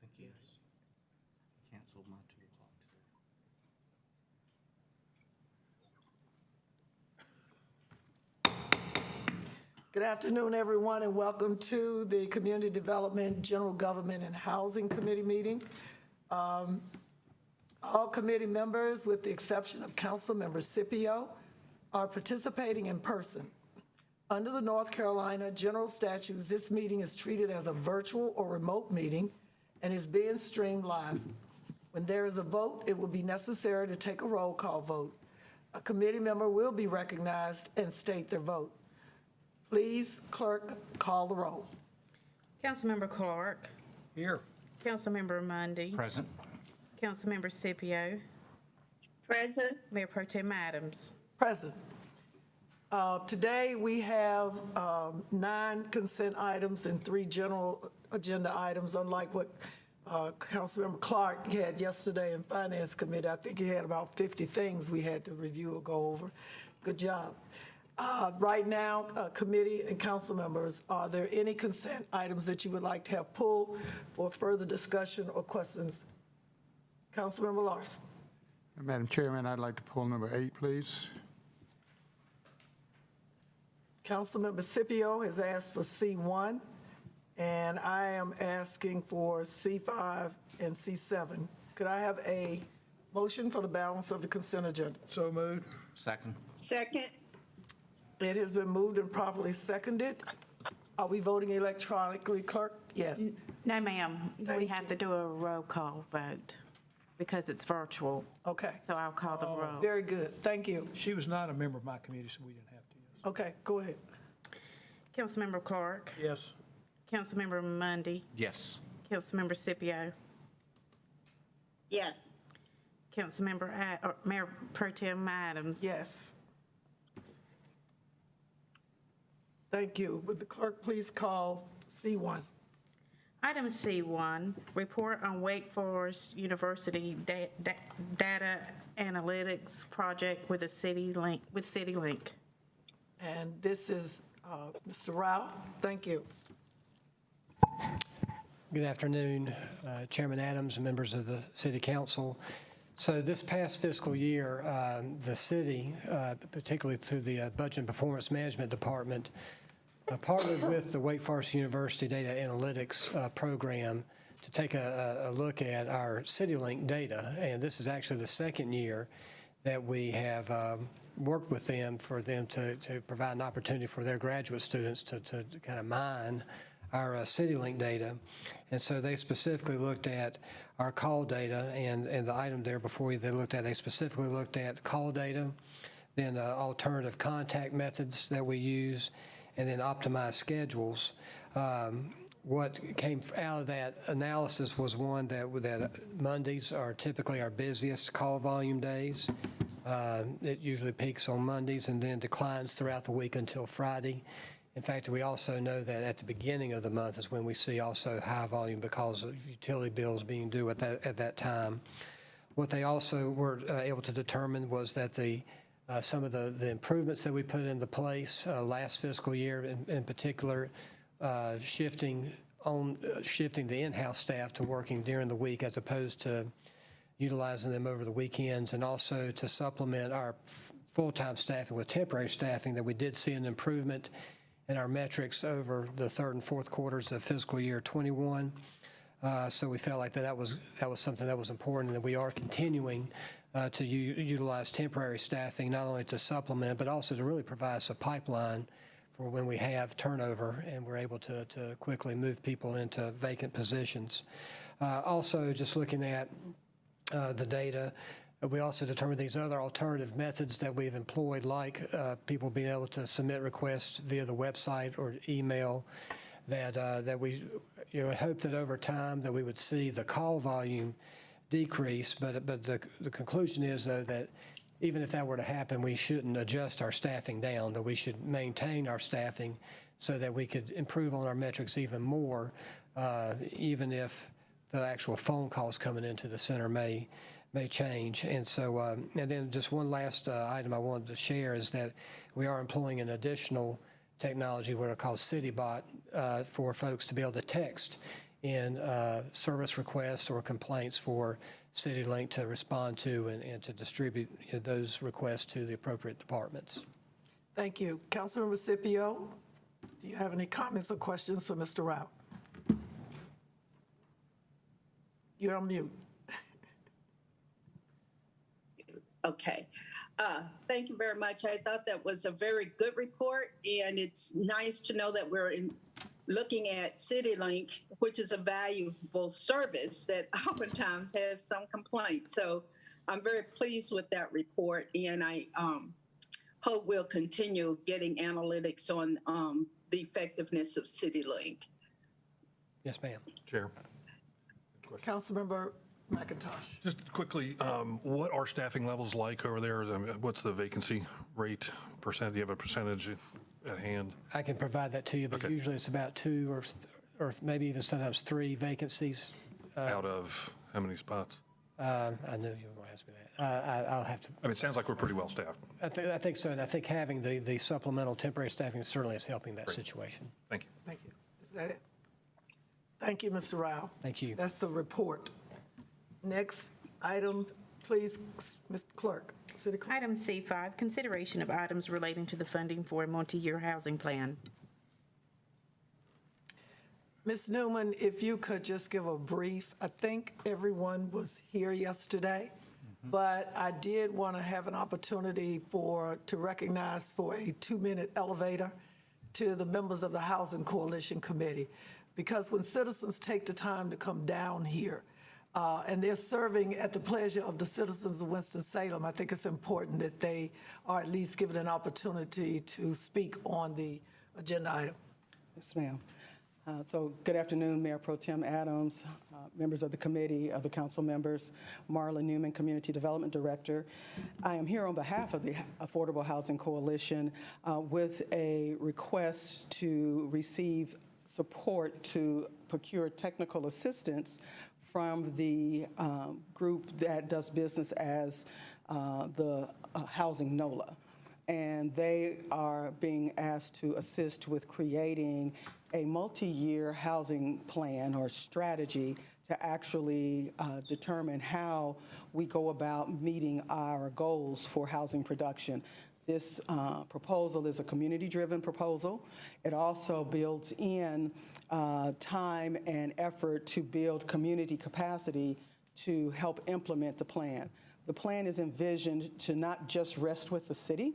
think yes. Canceled my 2 o'clock today. Good afternoon, everyone, and welcome to the Community Development, General Government, and Housing Committee meeting. All committee members, with the exception of Councilmember Scipio, are participating in person. Under the North Carolina General Statutes, this meeting is treated as a virtual or remote meeting and is being streamed live. When there is a vote, it will be necessary to take a roll call vote. A committee member will be recognized and state their vote. Please, clerk, call the roll. Councilmember Clark. Here. Councilmember Mundy. Present. Councilmember Scipio. Present. Mayor Pro Tem Adams. Present. Today, we have 9 consent items and 3 general agenda items, unlike what Councilmember Clark had yesterday in Finance Committee. I think he had about 50 things we had to review or go over. Good job. Right now, committee and council members, are there any consent items that you would like to have pulled for further discussion or questions? Councilmember Larson. Madam Chairman, I'd like to pull number 8, please. Councilmember Scipio has asked for C1, and I am asking for C5 and C7. Could I have a motion for the balance of the consent agenda? So moved. Second. Second. It has been moved and properly seconded. Are we voting electronically, clerk? Yes. No, ma'am. We Thank have you. to do a roll call vote because it's virtual. Okay. So I'll call the roll. Very good. Thank you. She was not a member of my committee, so we didn't have to. Yes. Okay, go ahead. Councilmember Clark. Yes. Councilmember Mundy. Yes. Councilmember Scipio. Yes. Mayor Pro Tem Adams. Yes. Thank you. Would the clerk please call C1? Item C1, report on Wake Forest University data analytics project with CityLink. And this is Mr. Rao. Thank you. Good afternoon, Chairman Adams and members of the City Council. So this past fiscal year, the city, particularly through the Budget and Performance Management Department, partnered with the Wake Forest University Data Analytics Program to take a look at our CityLink data. And this is actually the second year that we have worked with them for them to provide an opportunity for their graduate students to kind of mine our CityLink data. And so they specifically looked at our call data, and the item there before you they specifically looked at call data, then alternative contact methods that we use, and then optimized schedules. What came out of that analysis was one that Mondays are typically our busiest call volume days. It usually peaks on Mondays and then declines throughout the week until Friday. In fact, we also know that at the beginning of the month is when we see also high volume because of utility bills being due at that time. What they also were able to determine was that some of the improvements that we put into place last fiscal year, in particular, shifting the in-house staff to working during the week as opposed to utilizing them over the weekends, and also to supplement our full-time staffing with temporary staffing, that we did see an improvement in our metrics over the third and fourth quarters of fiscal year 21. So we felt like that was something that was important, and that we are continuing to utilize temporary staffing, not only to supplement, but also to really provide us a pipeline for when we have turnover and we're able to quickly move people into vacant positions. Also, just looking at the data, we also determined these other alternative methods that we've employed, like people being able to submit requests via the website or email, that we hope that over time that we would see the call volume decrease, but the conclusion is, though, that even if that were to happen, we shouldn't adjust our staffing down, that we should maintain our staffing so that we could improve on our metrics even more, even if the actual phone calls coming into the center may change. And so, and then just one last item I wanted to share is that we are employing an additional technology, what are called CityBot for folks to be able to text in service requests or complaints for CityLink to respond to and to distribute those requests to the appropriate departments. Thank you. Councilmember Scipio, do you have any comments or questions for Mr. Rao? You're on mute. Okay. Thank you very much. I thought that was a very good report, and it's nice to know that we're looking at CityLink, which is a valuable service that oftentimes has some complaints. So I'm very pleased with that report, and I hope we'll continue getting analytics on the effectiveness of CityLink. Yes, ma'am. Chair, Councilmember McIntosh. just quickly, what are staffing levels like over there? I mean, what's the vacancy rate percent? Do you have a percentage at hand? I can provide that to you, but Okay. usually it's about 2 or maybe even sometimes 3 vacancies. Out of how many spots? I knew you were going to ask me that. I'll have to. I mean, it sounds like we're pretty well staffed. I think so, and I think having the supplemental temporary staffing certainly is helping that situation. Thank you. Thank you. Is that it? Thank you, Mr. Rao. Thank you. That's the report. Next item, please, Mr. Clerk, City Clerk. Item C5, consideration of items relating to the funding for a multi-year housing plan. Ms. Newman, if you could just give a brief, I think everyone was here yesterday, but I did want to have an opportunity to recognize for a 2-minute elevator to the members of the Housing Coalition Committee. Because when citizens take the time to come down here, and they're serving at the pleasure of the citizens of Winston-Salem, I think it's important that they are at least given an opportunity to speak on the agenda item. Yes, ma'am. So good afternoon, Mayor Pro Tem Adams, members of the committee, other council members, Marla Newman, Community Development Director. I am here on behalf of the Affordable Housing Coalition with a request to receive support to procure technical assistance from the group that does business as the Housing NOLA. And they are being asked to assist with creating a multi-year housing plan or strategy to actually determine how we go about meeting our goals for housing production. This proposal is a community-driven proposal. It also builds in time and effort to build community capacity to help implement the plan. The plan is envisioned to not just rest with the city.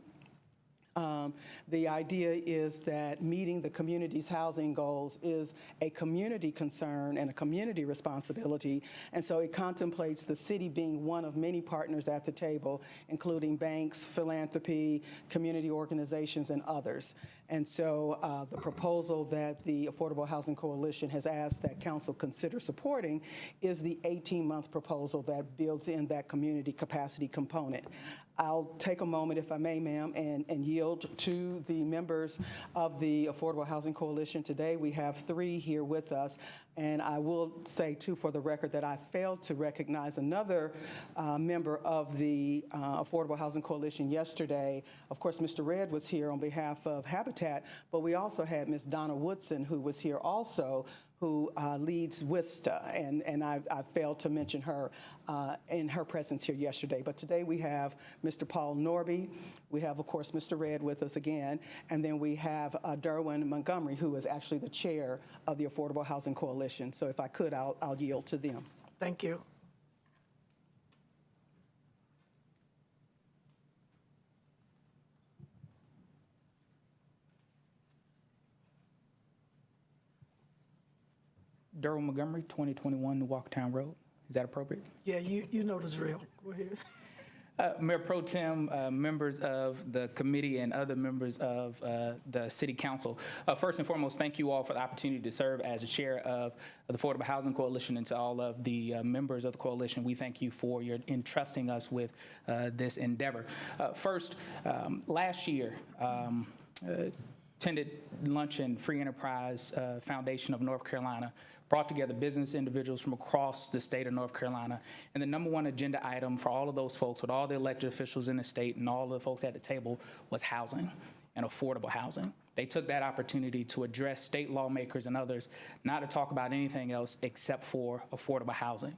The idea is that meeting the community's housing goals is a community concern and a community responsibility, and so it contemplates the city being one of many partners at the table, including banks, philanthropy, community organizations, and others. And so the proposal that the Affordable Housing Coalition has asked that council consider supporting is the 18-month proposal that builds in that community capacity component. I'll take a moment, if I may, ma'am, and yield to the members of the Affordable Housing Coalition today. We have 3 here with us, and I will say, too, for the record, that I failed to recognize another member of the Affordable Housing Coalition yesterday. Of course, Mr. Redd was here on behalf of Habitat, but we also had Ms. Donna Woodson, who was here also, who leads WISTA, and I failed to mention her in her presence here yesterday. But today we have Mr. Paul Norby, we have, of course, Mr. Redd with us again, and then we have Derwin Montgomery, who is actually the chair of the Affordable Housing Coalition. So if I could, I'll yield to them. Thank you. Derwin Montgomery, 2021 New Walkertown Road. Is that appropriate? Yeah, you know the drill. Go ahead. Mayor Pro Tem, members of the committee, and other members of the City Council. First and foremost, thank you all for the opportunity to serve as the chair of the Affordable Housing Coalition, and to all of the members of the coalition, we thank you for your entrusting us with this endeavor. First, last year, attended Luncheon Free Enterprise Foundation of North Carolina, brought together business individuals from across the state of North Carolina. And the #1 agenda item for all of those folks, with all the elected officials in the state and all of the folks at the table, was housing and affordable housing. They took that opportunity to address state lawmakers and others not to talk about anything else except for affordable housing.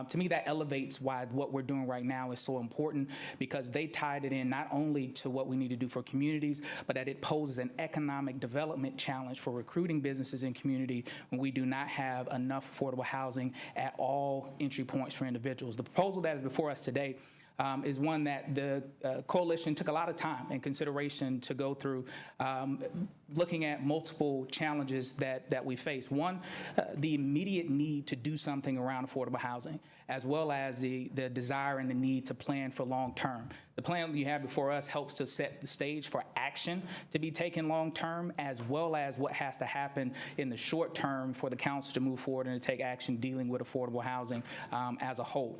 To me, that elevates why what we're doing right now is so important, because they tied it in not only to what we need to do for communities, but that it poses an economic development challenge for recruiting businesses in community when we do not have enough affordable housing at all entry points for individuals. The proposal that is before us today is one that the coalition took a lot of time and consideration to go through, looking at multiple challenges that we face. One, the immediate need to do something around affordable housing, as well as the desire and the need to plan for long term. The plan you have before us helps to set the stage for action to be taken long term, as well as what has to happen in the short term for the council to move forward and to take action dealing with affordable housing as a whole.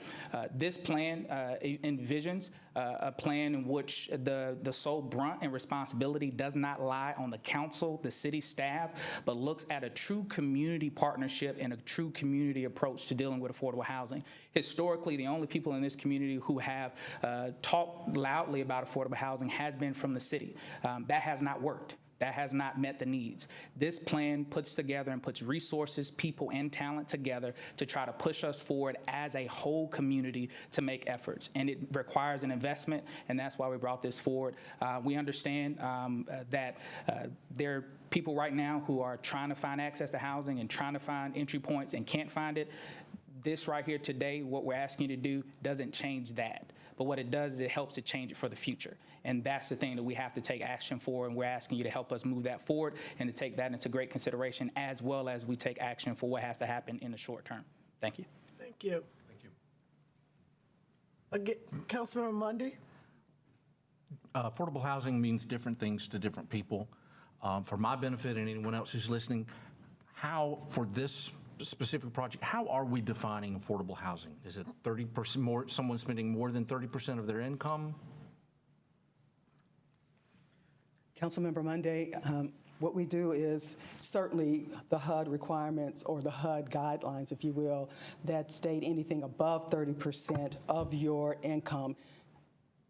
This plan envisions a plan in which the sole brunt and responsibility does not lie on the council, the city staff, but looks at a true community partnership and a true community approach to dealing with affordable housing. Historically, the only people in this community who have talked loudly about affordable housing has been from the city. That has not worked. That has not met the needs. This plan puts together and puts resources, people, and talent together to try to push us forward as a whole community to make efforts. And it requires an investment, and that's why we brought this forward. We understand that there are people right now who are trying to find access to housing and trying to find entry points and can't find it. This right here today, what we're asking you to do, doesn't change that. But what it does is it helps to change it for the future. And that's the thing that we have to take action for, and we're asking you to help us move that forward and to take that into great consideration, as well as we take action for what has to happen in the short term. Thank you. Thank you. Thank you. Again, Councilmember Mundy? Affordable housing means different things to different people. For my benefit and anyone else who's listening, how, for this specific project, how are we defining affordable housing? Is it 30% more, someone spending more than 30% of their income? Councilmember Monday, what we do is certainly the HUD requirements, or the HUD guidelines, if you will, that state anything above 30% of your income,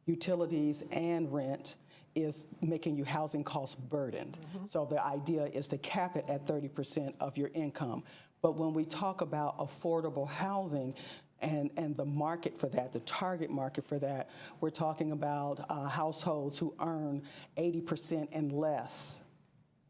utilities and rent, is making you housing cost burdened. So the idea is to cap it at 30% of your income. But when we talk about affordable housing and the market for that, the target market for that, we're talking about households who earn 80% and less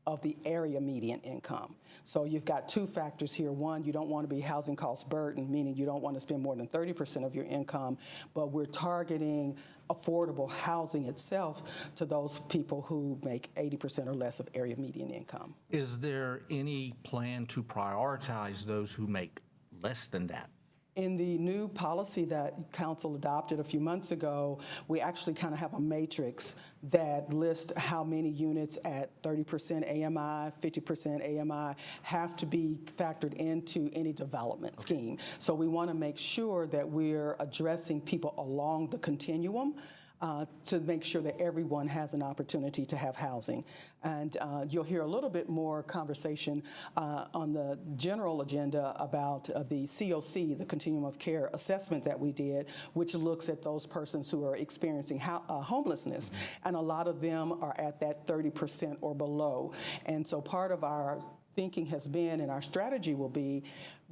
of the area median income. So you've got two factors here. One, you don't want to be housing cost burden, meaning you don't want to spend more than 30% of your income, but we're targeting affordable housing itself to those people who make 80% or less of area median income. Is there any plan to prioritize those who make less than that? In the new policy that council adopted a few months ago, we actually kind of have a matrix that lists how many units at 30% AMI, 50% AMI have to be factored into any development scheme. So we want to make sure that we're addressing people along the continuum to make sure that everyone has an opportunity to have housing. And you'll hear a little bit more conversation on the general agenda about the COC, the Continuum of Care assessment that we did, which looks at those persons who are experiencing homelessness. And a lot of them are at that 30% or below. And so part of our thinking has been, and our strategy will be,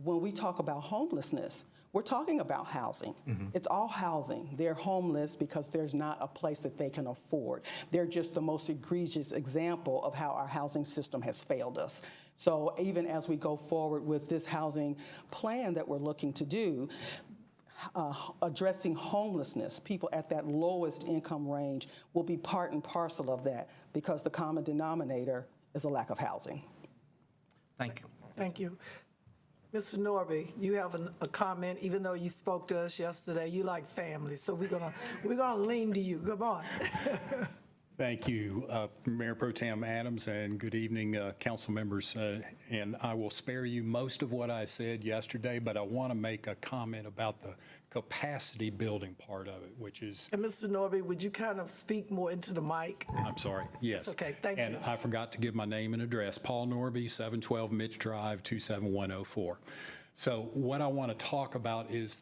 when we talk about homelessness, we're talking about housing. It's all housing. They're homeless because there's not a place that they can afford. They're just the most egregious example of how our housing system has failed us. So even as we go forward with this housing plan that we're looking to do, addressing homelessness, people at that lowest income range will be part and parcel of that, because the common denominator is a lack of housing. Thank you. Thank you. Mr. Norby, you have a comment, even though you spoke to us yesterday. You like family, so we're gonna lean to you. Come on. Thank you, Mayor Pro Tem Adams, and good evening, council members. And I will spare you most of what I said yesterday, but I want to make a comment about the capacity building part of it, which is... And Mr. Norby, would you kind of speak more into the mic? I'm sorry, yes. It's okay, thank you. And I forgot to give my name and address. Paul Norby, 712 Mitch Drive, 27104. So what I want to talk about is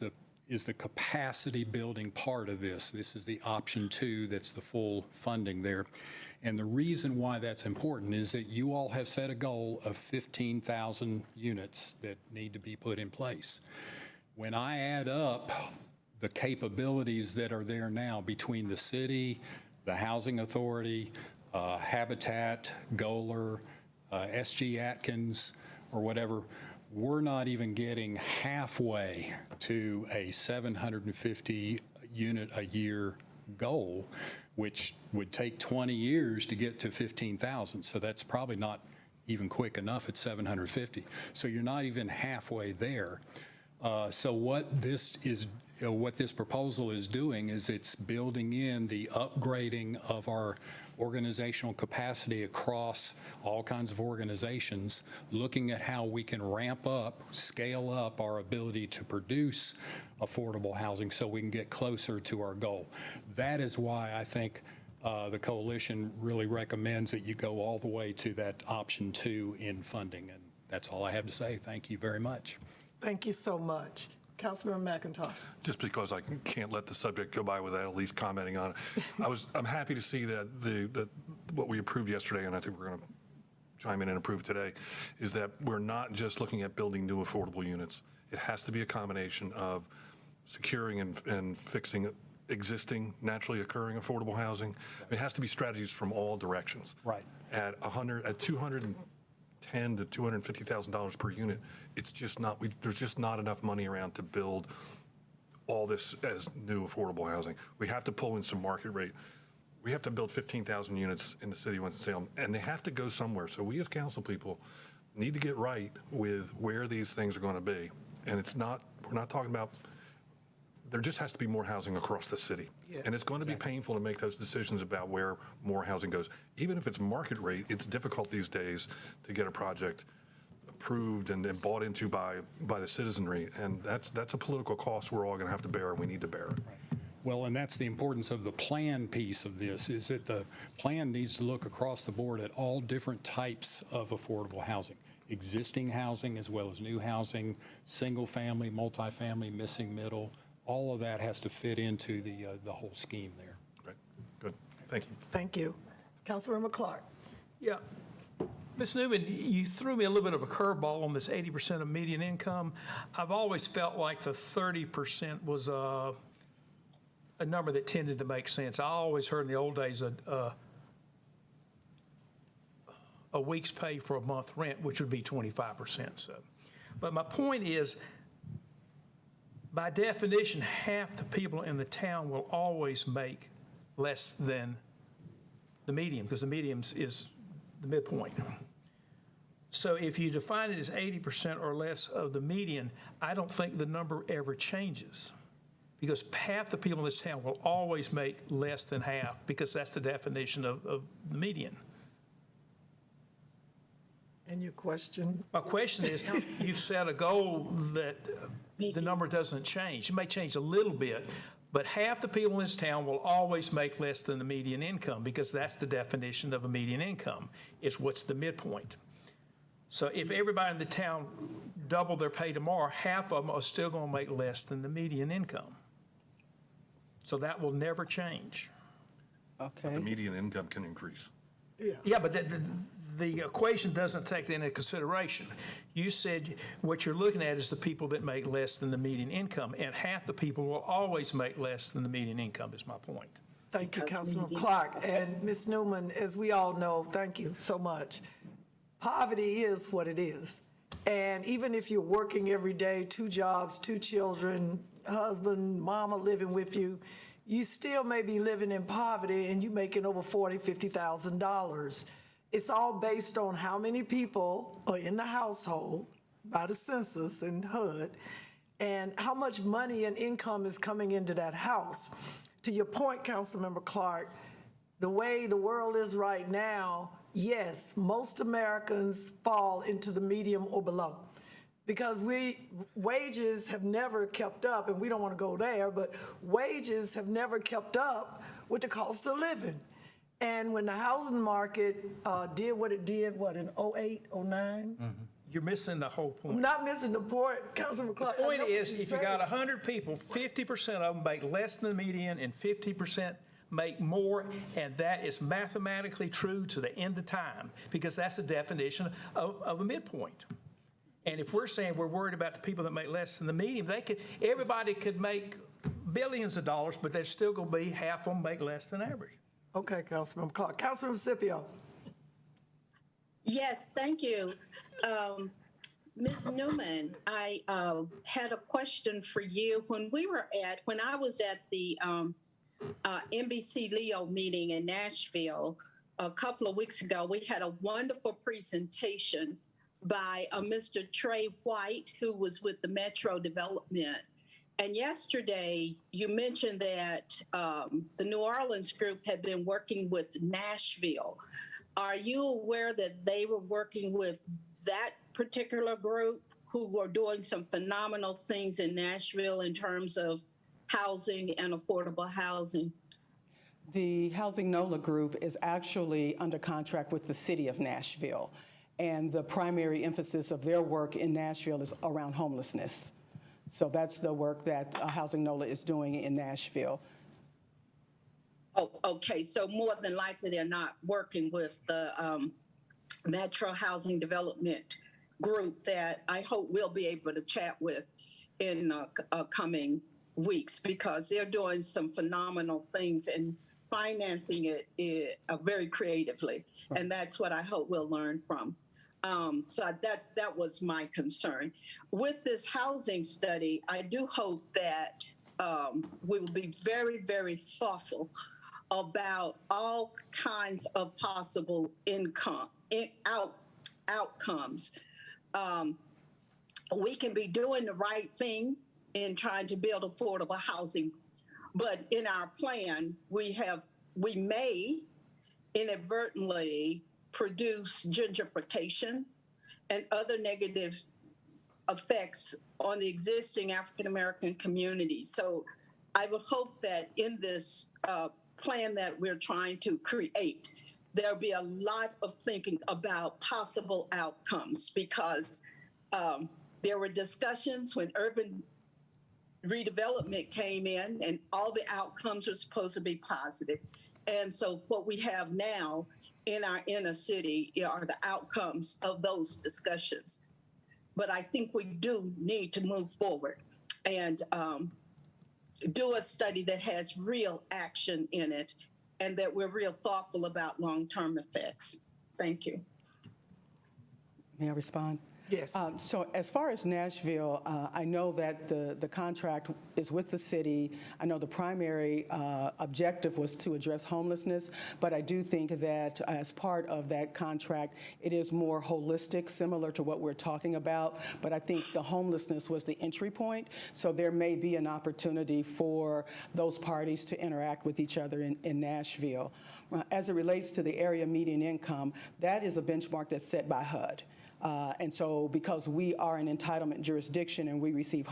is the capacity building part of this. This is the option 2, that's the full funding there. And the reason why that's important is that you all have set a goal of 15,000 units that need to be put in place. When I add up the capabilities that are there now between the city, the Housing Authority, Habitat, Goler, SG Atkins, or whatever, we're not even getting halfway to a 750 unit a year goal, which would take 20 years to get to 15,000. So that's probably not even quick enough at 750. So you're not even halfway there. So what this proposal is doing is it's building in the upgrading of our organizational capacity across all kinds of organizations, looking at how we can ramp up, scale up our ability to produce affordable housing so we can get closer to our goal. That is why I think the coalition really recommends that you go all the way to that option 2 in funding. And that's all I have to say. Thank you very much. Thank you so much. Councilmember McIntosh. Just because I can't let the subject go by without at least commenting on it. I'm happy to see that what we approved yesterday, and I think we're going to chime in and approve today, is that we're not just looking at building new affordable units. It has to be a combination of securing and fixing existing naturally occurring affordable housing. It has to be strategies from all directions. Right. At $210,000 to $250,000 per unit, it's just not. There's just not enough money around to build all this as new affordable housing. We have to pull in some market rate. We have to build 15,000 units in the city of Winston-Salem, and they have to go somewhere. So we as council people need to get right with where these things are going to be. And it's not. We're not talking about. There just has to be more housing across the city. Yes, and it's going to be painful to make those decisions about where more housing goes. Even if it's market rate, it's difficult these days to get a project approved and bought into by the citizenry. And that's a political cost we're all going to have to bear, and we need to bear it. Well, and that's the importance of the plan piece of this, is that the plan needs to look across the board at all different types of affordable housing. Existing housing as well as new housing, single family, multifamily, missing middle. All of that has to fit into the whole scheme there. Right. Good. Thank you. Thank you. Councilmember Clark. Yeah. Ms. Newman, you threw me a little bit of a curveball on this 80% of median income. I've always felt like the 30% was a number that tended to make sense. I always heard in the old days a week's pay for a month rent, which would be 25%. So, but my point is, by definition, half the people in the town will always make less than the median, because the median is the midpoint. So if you define it as 80% or less of the median, I don't think the number ever changes, because half the people in this town will always make less than half, because that's the definition of the median. And your question? My question is, you've set a goal that the number doesn't change. It may change a little bit, but half the people in this town will always make less than the median income, because that's the definition of a median income. It's what's the midpoint. So if everybody in the town double their pay tomorrow, half of them are still going to make less than the median income. So that will never change. Okay. The median income can increase. Yeah, but the equation doesn't take that into consideration. You said what you're looking at is the people that make less than the median income, and half the people will always make less than the median income, is my point. Thank you, Councilman Clark. And Ms. Newman, as we all know, thank you so much. Poverty is what it is. And even if you're working every day, 2 jobs, 2 children, husband, mama living with you, you still may be living in poverty and you making over $40,000, $50,000. It's all based on how many people are in the household by the census and HUD, and how much money and income is coming into that house. To your point, Councilmember Clark, the way the world is right now, yes, most Americans fall into the medium or below, because wages have never kept up, and we don't want to go there, but wages have never kept up with the cost of living. And when the housing market did what it did, in 08, 09? You're missing the whole point. I'm not missing the point, Councilman Clark. I know Point what is, you're if you got saying. 100 people, 50% of them make less than the median and 50% make more, and that is mathematically true to the end of time, because that's the definition of a midpoint. And if we're saying we're worried about the people that make less than the median, everybody could make billions of dollars, but there's still going to be half of them make less than average. Okay, Councilman Clark. Councilman Scipio. Yes, thank you. Ms. Newman, I had a question for you. When I was at the NBC Leo meeting in Nashville a couple of weeks ago, we had a wonderful presentation by Mr. Trey White, who was with the Metro Development. And yesterday, you mentioned that the New Orleans group had been working with Nashville. Are you aware that they were working with that particular group who were doing some phenomenal things in Nashville in terms of housing and affordable housing? The Housing NOLA Group is actually under contract with the city of Nashville, and the primary emphasis of their work in Nashville is around homelessness. So that's the work that Housing NOLA is doing in Nashville. Oh, okay. So more than likely, they're not working with the Metro Housing Development Group that I hope we'll be able to chat with in coming weeks, because they're doing some phenomenal things and financing it very creatively. Right. And that's what I hope we'll learn from. So that was my concern. With this housing study, I do hope that we will be very, very thoughtful about all kinds of possible outcomes. We can be doing the right thing in trying to build affordable housing, but in our plan, we may inadvertently produce gentrification and other negative effects on the existing African-American community. So I would hope that in this plan that we're trying to create, there'll be a lot of thinking about possible outcomes, because there were discussions when urban redevelopment came in and all the outcomes were supposed to be positive. And so what we have now in our inner city are the outcomes of those discussions. But I think we do need to move forward and do a study that has real action in it and that we're real thoughtful about long-term effects. Thank you. May I respond? Yes. So as far as Nashville, I know that the contract is with the city. I know the primary objective was to address homelessness, but I do think that as part of that contract, it is more holistic, similar to what we're talking about. But I think the homelessness was the entry point. So there may be an opportunity for those parties to interact with each other in Nashville. As it relates to the area median income, that is a benchmark that's set by HUD. And so because we are an entitlement jurisdiction and we receive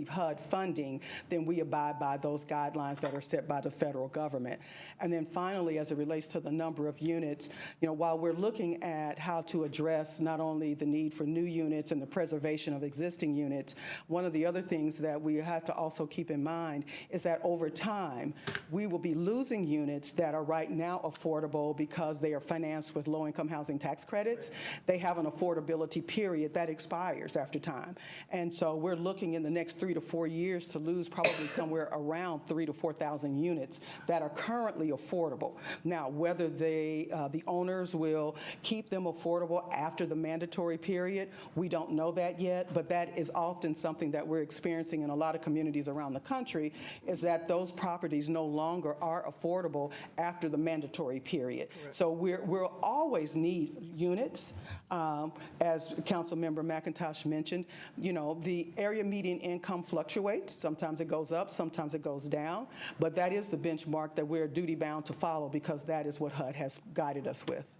HUD funding, then we abide by those guidelines that are set by the federal government. And then finally, as it relates to the number of units, while we're looking at how to address not only the need for new units and the preservation of existing units, one of the other things that we have to also keep in mind is that over time, we will be losing units that are right now affordable because they are financed with low-income housing tax credits. They have an affordability period that expires after time. And so we're looking in the next 3 to 4 years to lose probably somewhere around 3,000 to 4,000 units that are currently affordable. Now, whether the owners will keep them affordable after the mandatory period, we don't know that yet, but that is often something that we're experiencing in a lot of communities around the country, is that those properties no longer are affordable after the mandatory period. Correct. So we'll always need units. As Councilmember McIntosh mentioned, the area median income fluctuates. Sometimes it goes up, sometimes it goes down, but that is the benchmark that we're duty-bound to follow because that is what HUD has guided us with.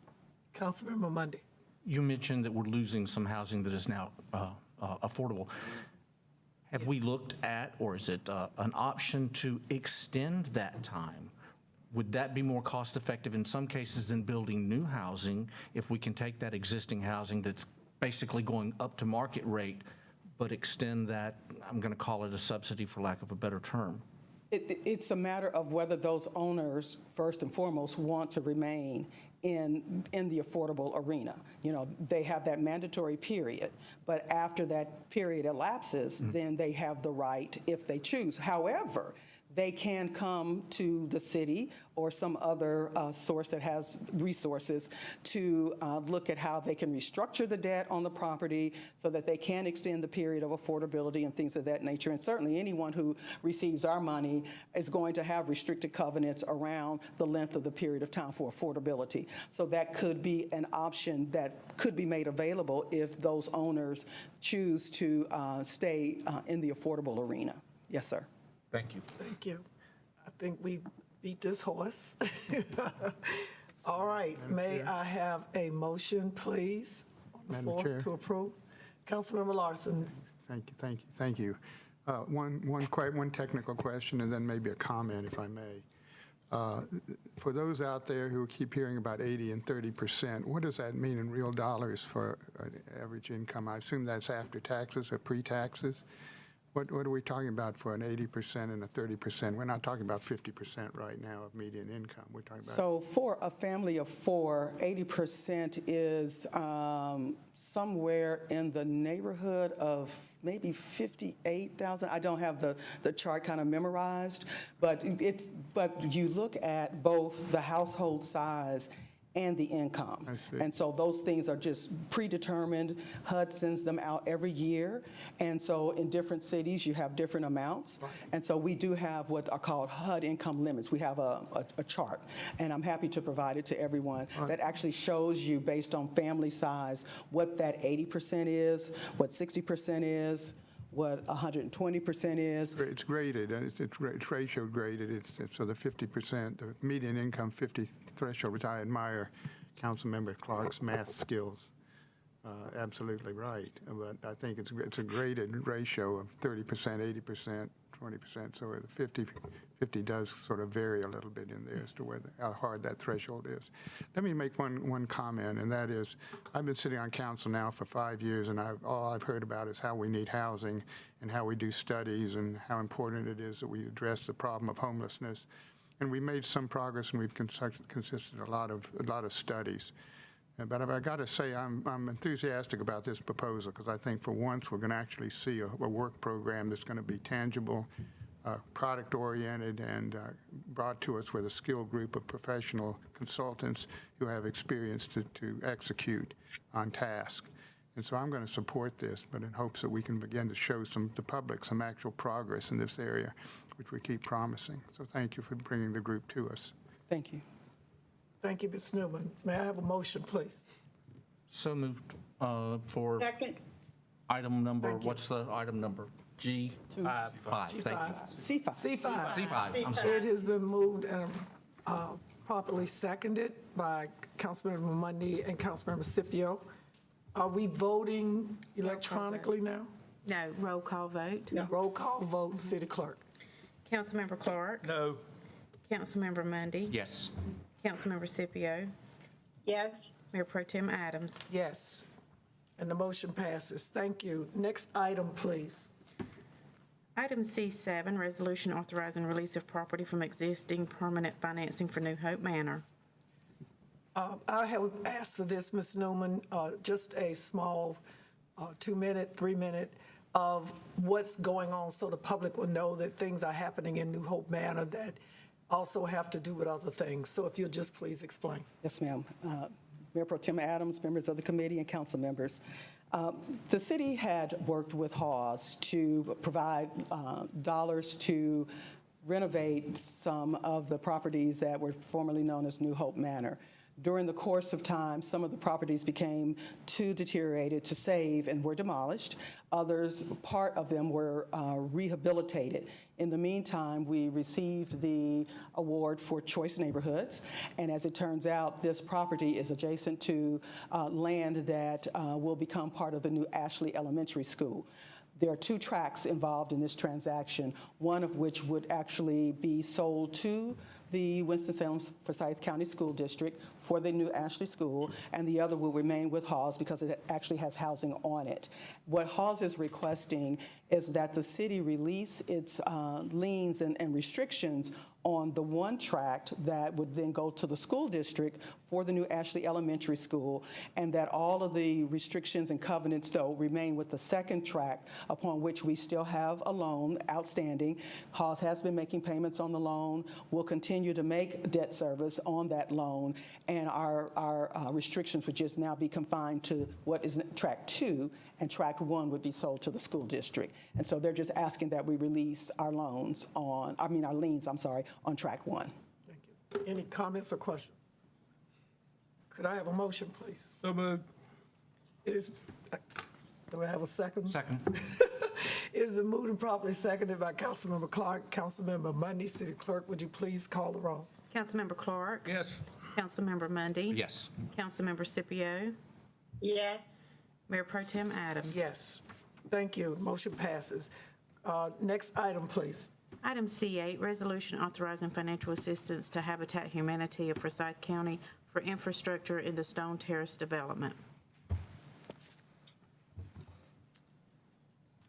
Councilmember Mundy. You mentioned that we're losing some housing that is now affordable. Have we looked at, or is it an option to extend that time? Would that be more cost effective in some cases than building new housing if we can take that existing housing that's basically going up to market rate, but extend that, I'm going to call it a subsidy for lack of a better term? It's a matter of whether those owners, first and foremost, want to remain in the affordable arena. You know, they have that mandatory period, but after that period elapses, then they have the right if they choose. However, they can come to the city or some other source that has resources to look at how they can restructure the debt on the property so that they can extend the period of affordability and things of that nature. And certainly anyone who receives our money is going to have restricted covenants around the length of the period of time for affordability. So that could be an option that could be made available if those owners choose to stay in the affordable arena. Yes, sir. Thank you. Thank you. I think we beat this horse. All right, may I have a motion, please, on the Madam floor Chair. to approve? Councilmember Larson. Thank you. One technical question and then maybe a comment, if I may. For those out there who keep hearing about 80 and 30%, what does that mean in real dollars for average income? I assume that's after taxes or pre-taxes? What are we talking about for an 80% and a 30%? We're not talking about 50% right now of median income. We're talking about. So for a family of four, 80% is somewhere in the neighborhood of maybe 58,000. I don't have the chart kind of memorized, but you look at both the household size and the income. I see. And so those things are just predetermined. HUD sends them out every year. And so in different cities, you have different amounts. And so we do have what are called HUD Income Limits. We have a chart, and I'm happy to provide it to everyone that actually shows you based on family size what that 80% is, what 60% is, what 120% is. It's graded, it's ratio graded, so the 50%, the median income 50 threshold, which I admire Councilmember Clark's math skills, absolutely right. But I think it's a graded ratio of 30%, 80%, 20%, so the 50 does sort of vary a little bit in there as to how hard that threshold is. Let me make one comment, and that is, I've been sitting on council now for 5 years, and all I've heard about is how we need housing and how we do studies and how important it is that we address the problem of homelessness. And we made some progress, and we've consisted a lot of studies. But I got to say, I'm enthusiastic about this proposal because I think for once we're going to actually see a work program that's going to be tangible, product-oriented, and brought to us with a skilled group of professional consultants who have experience to execute on task. And so I'm going to support this, but in hopes that we can begin to show the public some actual progress in this area, which we keep promising. So thank you for bringing the group to us. Thank you. Thank you, Ms. Newman. May I have a motion, please? So moved for Second. item number, Thank you. what's the item number? G5. Thank you. C5. C5. C5, I'm sorry. It has been moved and properly seconded by Councilmember Mundy and Councilmember Scipio. Are we voting electronically now? No, roll call vote. Roll call vote, City Clerk. Councilmember Clark. No. Councilmember Mundy. Yes. Councilmember Scipio. Yes. Mayor Pro Tem Adams. Yes. And the motion passes. Thank you. Next item, please. Item C7, resolution authorizing release of property from existing permanent financing for New Hope Manor. I have asked for this, Ms. Newman, just a small 2-minute, 3-minute of what's going on so the public will know that things are happening in New Hope Manor that also have to do with other things. So if you'll just please explain. Yes, ma'am. Mayor Pro Tem Adams, members of the committee, and council members. The city had worked with HAWS to provide dollars to renovate some of the properties that were formerly known as New Hope Manor. During the course of time, some of the properties became too deteriorated to save and were demolished. Others, part of them were rehabilitated. In the meantime, we received the award for Choice Neighborhoods, and as it turns out, this property is adjacent to land that will become part of the new Ashley Elementary School. There are 2 tracks involved in this transaction, one of which would actually be sold to the Winston-Salem Forsyth County School District for the new Ashley School, and the other will remain with Hawes because it actually has housing on it. What Hawes is requesting is that the city release its liens and restrictions on the one tract that would then go to the school district for the new Ashley Elementary School, and that all of the restrictions and covenants, though, remain with the second tract, upon which we still have a loan outstanding. Hawes has been making payments on the loan, will continue to make debt service on that loan, and our restrictions would just now be confined to what is tract 2, and tract 1 would be sold to the school district. And so they're just asking that we release our liens on tract 1. Thank you. Any comments or questions? Could I have a motion, please? So moved. It is, do I have a second? Second. It has been moved and properly seconded by Councilmember Clark. Councilmember Mundy, City Clerk, would you please call the roll? Councilmember Clark. Yes. Councilmember Mundy. Yes. Councilmember Scipio. Yes. Mayor Pro Tem Adams. Yes. Thank you. Motion passes. Next item, please. Item C8, resolution authorizing financial assistance to Habitat Humanity of Forsyth County for infrastructure in the Stone Terrace development.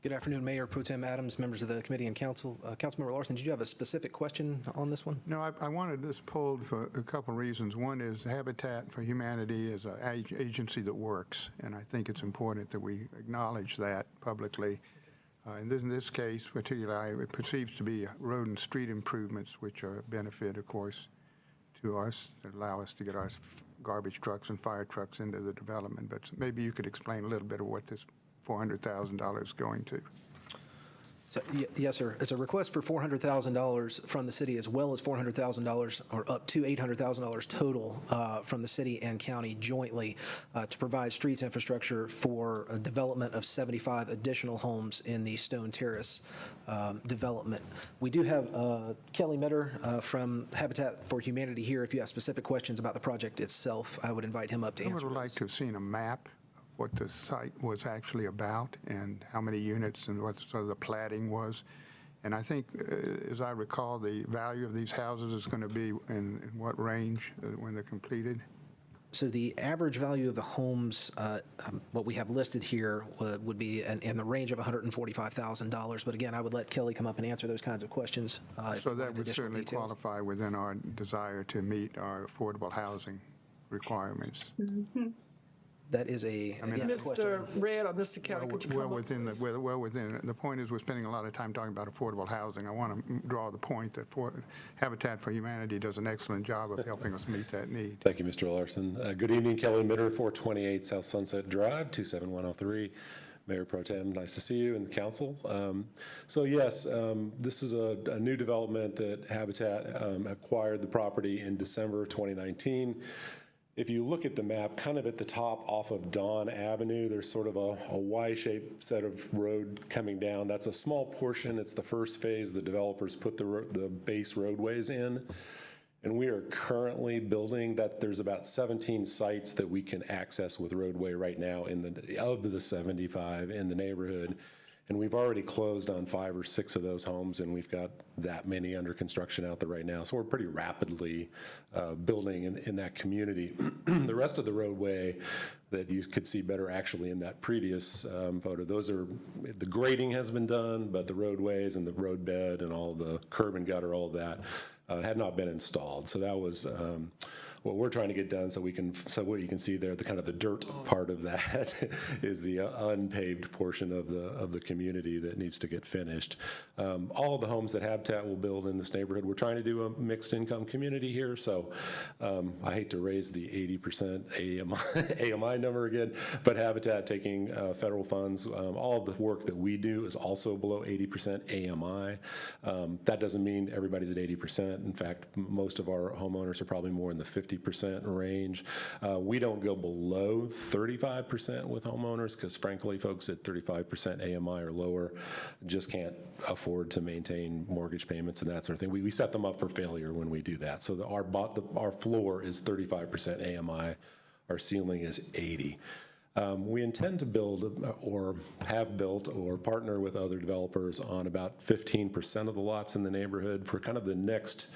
Good afternoon, Mayor Pro Tem Adams, members of the committee and council. Councilmember Larson, did you have a specific question on this one? No, I wanted this pulled for a couple of reasons. One is Habitat for Humanity is an agency that works, and I think it's important that we acknowledge that publicly. In this case, particularly, it perceives to be road and street improvements, which are a benefit, of course, to us, that allow us to get our garbage trucks and fire trucks into the development. But maybe you could explain a little bit of what this $400,000 is going to. So, yes, sir. It's a request for $400,000 from the city, as well as $400,000 or up to $800,000 total from the city and county jointly to provide streets infrastructure for a development of 75 additional homes in the Stone Terrace development. We do have Kelly Mitter from Habitat for Humanity here. If you have specific questions about the project itself, I would invite him up to I answer would like to have seen a map what the site was actually about and how many units and what sort of the platting was. And I think, as I recall, the value of these houses is going to be in what range when they're completed? So the average value of the homes, what we have listed here would be in the range of $145,000. But again, I would let Kelly come up and answer those kinds of questions. So that would certainly qualify within our desire to meet our affordable housing requirements. Mm-hmm. That is a Mr. Red or Mr. Kelly, could you come Well up? within. The point is, we're spending a lot of time talking about affordable housing. I want to draw the point that Habitat for Humanity does an excellent job of helping us meet that need. Thank you, Mr. Larson. Good evening, Kelly Mitter, 428 South Sunset Drive, 27103. Mayor Pro Tem, nice to see you and the council. So yes, this is a new development that Habitat acquired the property in December 2019. If you look at the map, kind of at the top off of Dawn Avenue, there's sort of a Y-shaped set of road coming down. That's a small portion. It's the first phase. The developers put the base roadways in. And we are currently building that. There's about 17 sites that we can access with roadway right now of the 75 in the neighborhood. And we've already closed on 5 or 6 of those homes, and we've got that many under construction out there right now. So we're pretty rapidly building in that community. The rest of the roadway that you could see better actually in that previous photo, the grading has been done, but the roadways and the roadbed and all the curb and gutter, all of that had not been installed. So that was what we're trying to get done. So what you can see there, the kind of the dirt part of that is the unpaved portion of the community that needs to get finished. All of the homes that Habitat will build in this neighborhood, we're trying to do a mixed income community here. So I hate to raise the 80% AMI number again, but Habitat taking federal funds, all of the work that we do is also below 80% AMI. That doesn't mean everybody's at 80%. In fact, most of our homeowners are probably more in the 50% range. We don't go below 35% with homeowners because frankly, folks at 35% AMI or lower just can't afford to maintain mortgage payments and that sort of thing. We set them up for failure when we do that. So our floor is 35% AMI. Our ceiling is 80. We intend to build or have built or partner with other developers on about 15% of the lots in the neighborhood for kind of the next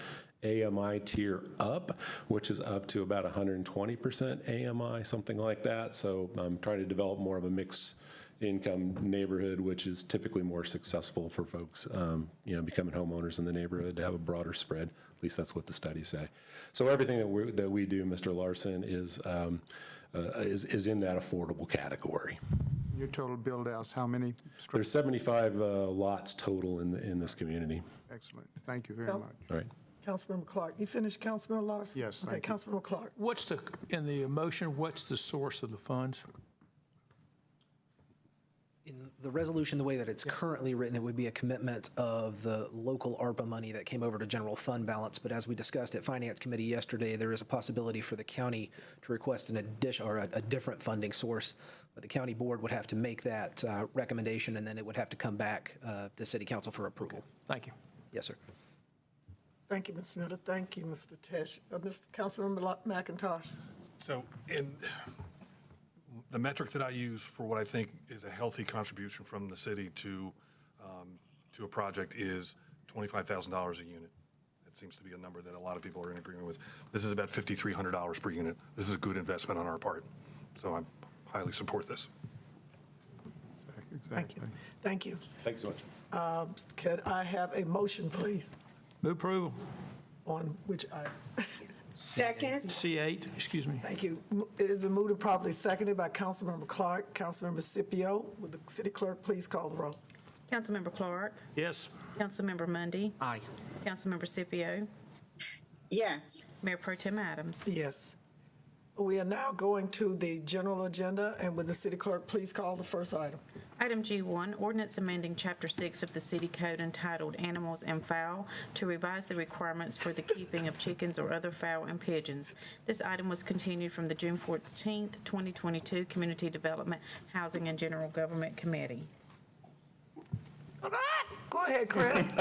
AMI tier up, which is up to about 120% AMI, something like that. So I'm trying to develop more of a mixed income neighborhood, which is typically more successful for folks, becoming homeowners in the neighborhood, to have a broader spread. At least that's what the studies say. So everything that we do, Mr. Larson, is in that affordable category. Your total build-outs, how many? There's 75 lots total in this community. Excellent. Thank you very Phil? much. All right. Councilmember Clark, you finished, Councilmember Larson? Yes, Okay, thank you. Councilmember Clark. In the motion, what's the source of the funds? In the resolution, the way that it's currently written, it would be a commitment of the local ARPA money that came over to general fund balance. But as we discussed at Finance Committee yesterday, there is a possibility for the county to request an addition or a different funding source. But the county board would have to make that recommendation, and then it would have to come back to City Council for approval. Thank you. Yes, sir. Thank you, Mr. Miller. Thank you, Mr. Tesh. Mr. Councilmember McIntosh. So in the metric that I use for what I think is a healthy contribution from the city to a project is $25,000 a unit. That seems to be a number that a lot of people are in agreement with. This is about $5,300 per unit. This is a good investment on our part. So I highly support this. Thank you. Thank you. Thank you so much. Could I have a motion, please, Move approval. on which item? Second. C8, excuse me. Thank you. It has been moved and properly seconded by Councilmember Clark. Councilmember Scipio, would the city clerk please call the roll? Councilmember Clark. Yes. Councilmember Mundy. Aye. Councilmember Scipio. Yes. Mayor Pro Tem Adams. Yes. We are now going to the general agenda, and would the city clerk please call the first item? Item G1, ordinance amending Chapter 6 of the City Code entitled Animals and Fowl to revise the requirements for the keeping of chickens or other fowl and pigeons. This item was continued from the June 14th, 2022 Community Development, Housing, and General Government Committee. Go ahead, Chris.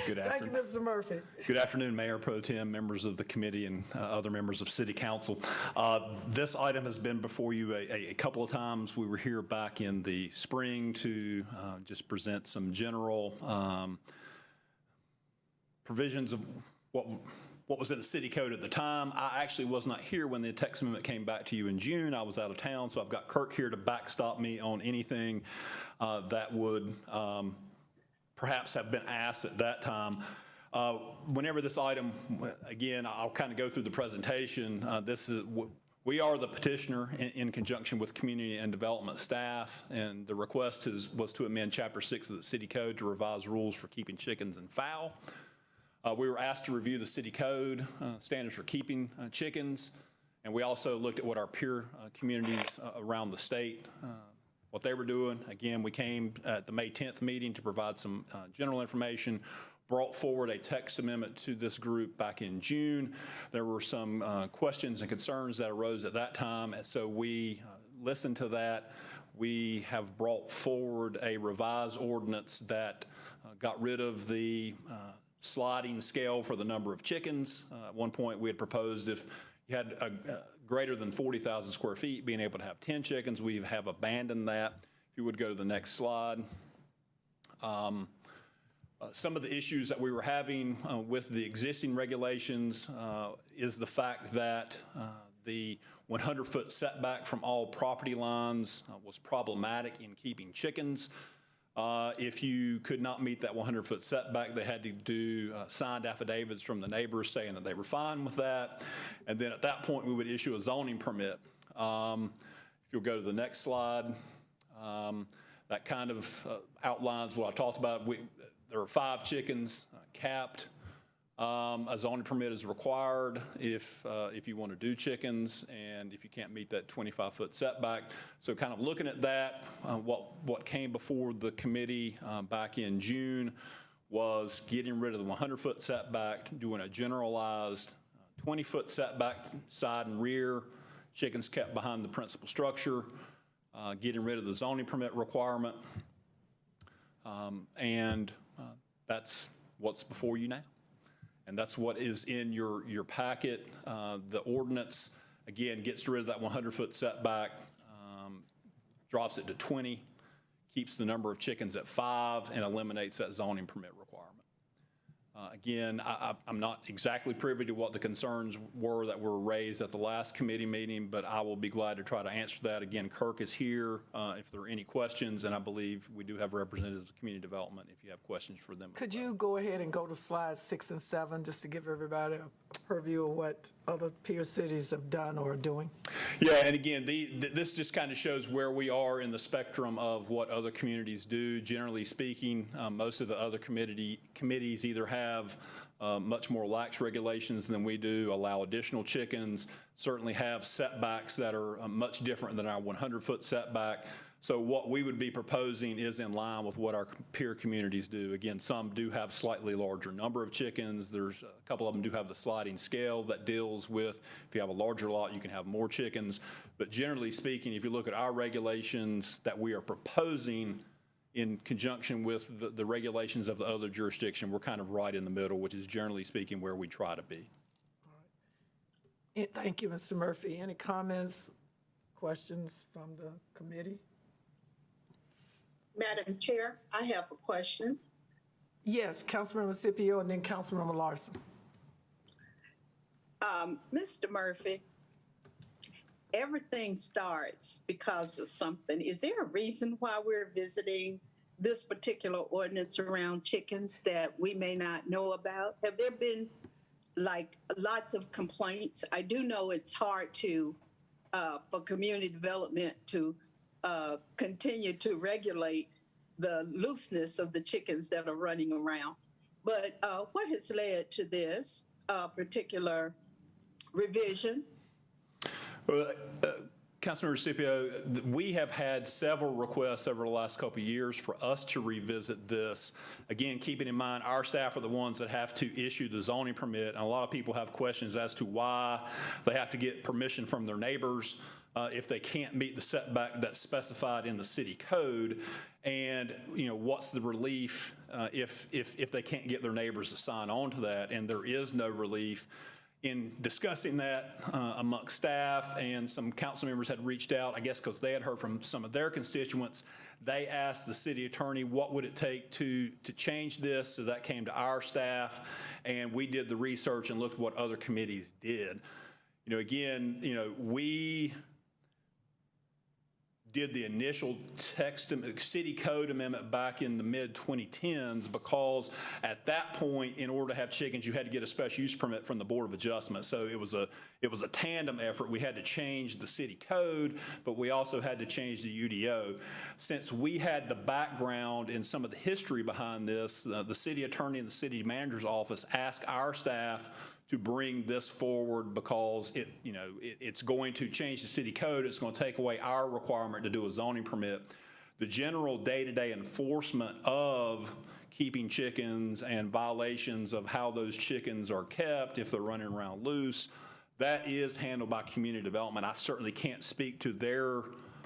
Good Thank you, afternoon. Mr. Murphy. Good afternoon, Mayor Pro Tem, members of the committee, and other members of City Council. This item has been before you a couple of times. We were here back in the spring to just present some general provisions of what was in the city code at the time. I actually was not here when the text amendment came back to you in June. I was out of town, so I've got Kirk here to backstop me on anything that would perhaps have been asked at that time. Whenever this item, again, I'll kind of go through the presentation. We are the petitioner in conjunction with community and development staff, and the request was to amend Chapter 6 of the City Code to revise rules for keeping chickens and fowl. We were asked to review the city code standards for keeping chickens, and we also looked at what our peer communities around the state, what they were doing. Again, we came at the May 10th meeting to provide some general information, brought forward a text amendment to this group back in June. There were some questions and concerns that arose at that time, and so we listened to that. We have brought forward a revised ordinance that got rid of the sliding scale for the number of chickens. At one point, we had proposed if you had a greater than 40,000 square feet, being able to have 10 chickens. We have abandoned that. If you would go to the next slide. Some of the issues that we were having with the existing regulations is the fact that the 100-foot setback from all property lines was problematic in keeping chickens. If you could not meet that 100-foot setback, they had to do signed affidavits from the neighbors saying that they were fine with that. And then at that point, we would issue a zoning permit. If you'll go to the next slide, that kind of outlines what I talked about. There are 5 chickens capped. A zoning permit is required if you want to do chickens and if you can't meet that 25-foot setback. So kind of looking at that, what came before the committee back in June was getting rid of the 100-foot setback, doing a generalized 20-foot setback side and rear, chickens kept behind the principal structure, getting rid of the zoning permit requirement, and that's what's before you now. And that's what is in your packet. The ordinance, again, gets rid of that 100-foot setback, drops it to 20, keeps the number of chickens at 5, and eliminates that zoning permit requirement. Again, I'm not exactly privy to what the concerns were that were raised at the last committee meeting, but I will be glad to try to answer that. Again, Kirk is here if there are any questions, and I believe we do have representatives of community development if you have questions for them. Could you go ahead and go to slides 6 and 7, just to give everybody a purview of what other peer cities have done or are doing? Yeah, and again, this just kind of shows where we are in the spectrum of what other communities do. Generally speaking, most of the other committees either have much more lax regulations than we do, allow additional chickens, certainly have setbacks that are much different than our 100-foot setback. So what we would be proposing is in line with what our peer communities do. Again, some do have slightly larger number of chickens. There's a couple of them do have the sliding scale that deals with if you have a larger lot, you can have more chickens. But generally speaking, if you look at our regulations that we are proposing in conjunction with the regulations of the other jurisdiction, we're kind of right in the middle, which is generally speaking where we try to be. Thank you, Mr. Murphy. Any comments, questions from the committee? Madam Chair, I have a question. Yes, Councilmember Scipio and then Councilmember Larson. Mr. Murphy, everything starts because of something. Is there a reason why we're visiting this particular ordinance around chickens that we may not know about? Have there been like lots of complaints? I do know it's hard to, for community development to continue to regulate the looseness of the chickens that are running around. But what has led to this particular revision? Well, Councilmember Scipio, we have had several requests over the last couple of years for us to revisit this. Again, keeping in mind our staff are the ones that have to issue the zoning permit, and a lot of people have questions as to why they have to get permission from their neighbors if they can't meet the setback that's specified in the city code, and what's the relief if they can't get their neighbors to sign on to that, and there is no relief. In discussing that amongst staff, and some council members had reached out, I guess because they had heard from some of their constituents, they asked the city attorney what would it take to change this, so that came to our staff, and we did the research and looked at what other committees did. We did the initial city code amendment back in the mid-2010s because at that point, in order to have chickens, you had to get a special use permit from the Board of Adjustment. So it was a tandem effort. We had to change the city code, but we also had to change the UDO. Since we had the background in some of the history behind this, the city attorney and the city manager's office asked our staff to bring this forward because it's going to change the city code. It's going to take away our requirement to do a zoning permit. The general day-to-day enforcement of keeping chickens and violations of how those chickens are kept, if they're running around loose, that is handled by community development. I certainly can't speak to their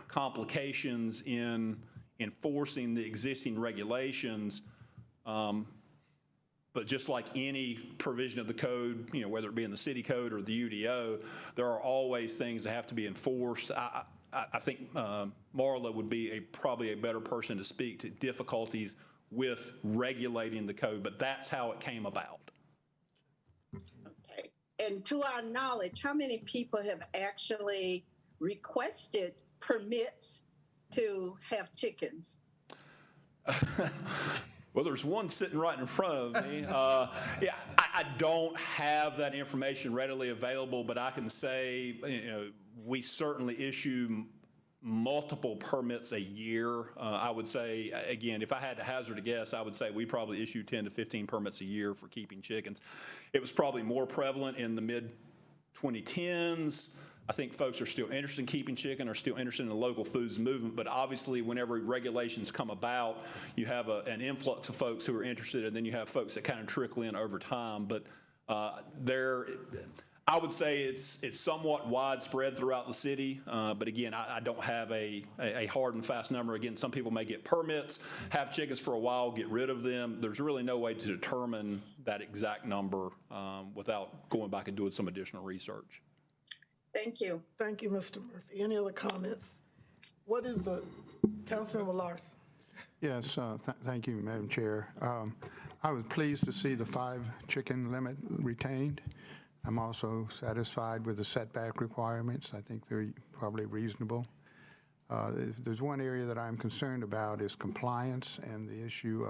complications in enforcing the existing regulations. But just like any provision of the code, whether it be in the city code or the UDO, there are always things that have to be enforced. I think Marla would be probably a better person to speak to difficulties with regulating the code, but that's how it came about. Okay. And to our knowledge, how many people have actually requested permits to have chickens? Well, there's one sitting right in front of me. I don't have that information readily available, but I can say, we certainly issue multiple permits a year. I would say, again, if I had to hazard a guess, I would say we probably issue 10 to 15 permits a year for keeping chickens. It was probably more prevalent in the mid-2010s. I think folks are still interested in keeping chicken, are still interested in the local foods movement, but obviously whenever regulations come about, you have an influx of folks who are interested, and then you have folks that kind of trickle in over time. But I would say it's somewhat widespread throughout the city, but again, I don't have a hard and fast number. Again, some people may get permits, have chickens for a while, get rid of them. There's really no way to determine that exact number without going back and doing some additional research. Thank you. Thank you, Mr. Murphy. Any other comments? What is the, Councilmember Larson? Yes, thank you, Madam Chair. I was pleased to see the 5 chicken limit retained. I'm also satisfied with the setback requirements. I think they're probably reasonable. If there's one area that I'm concerned about is compliance and the issue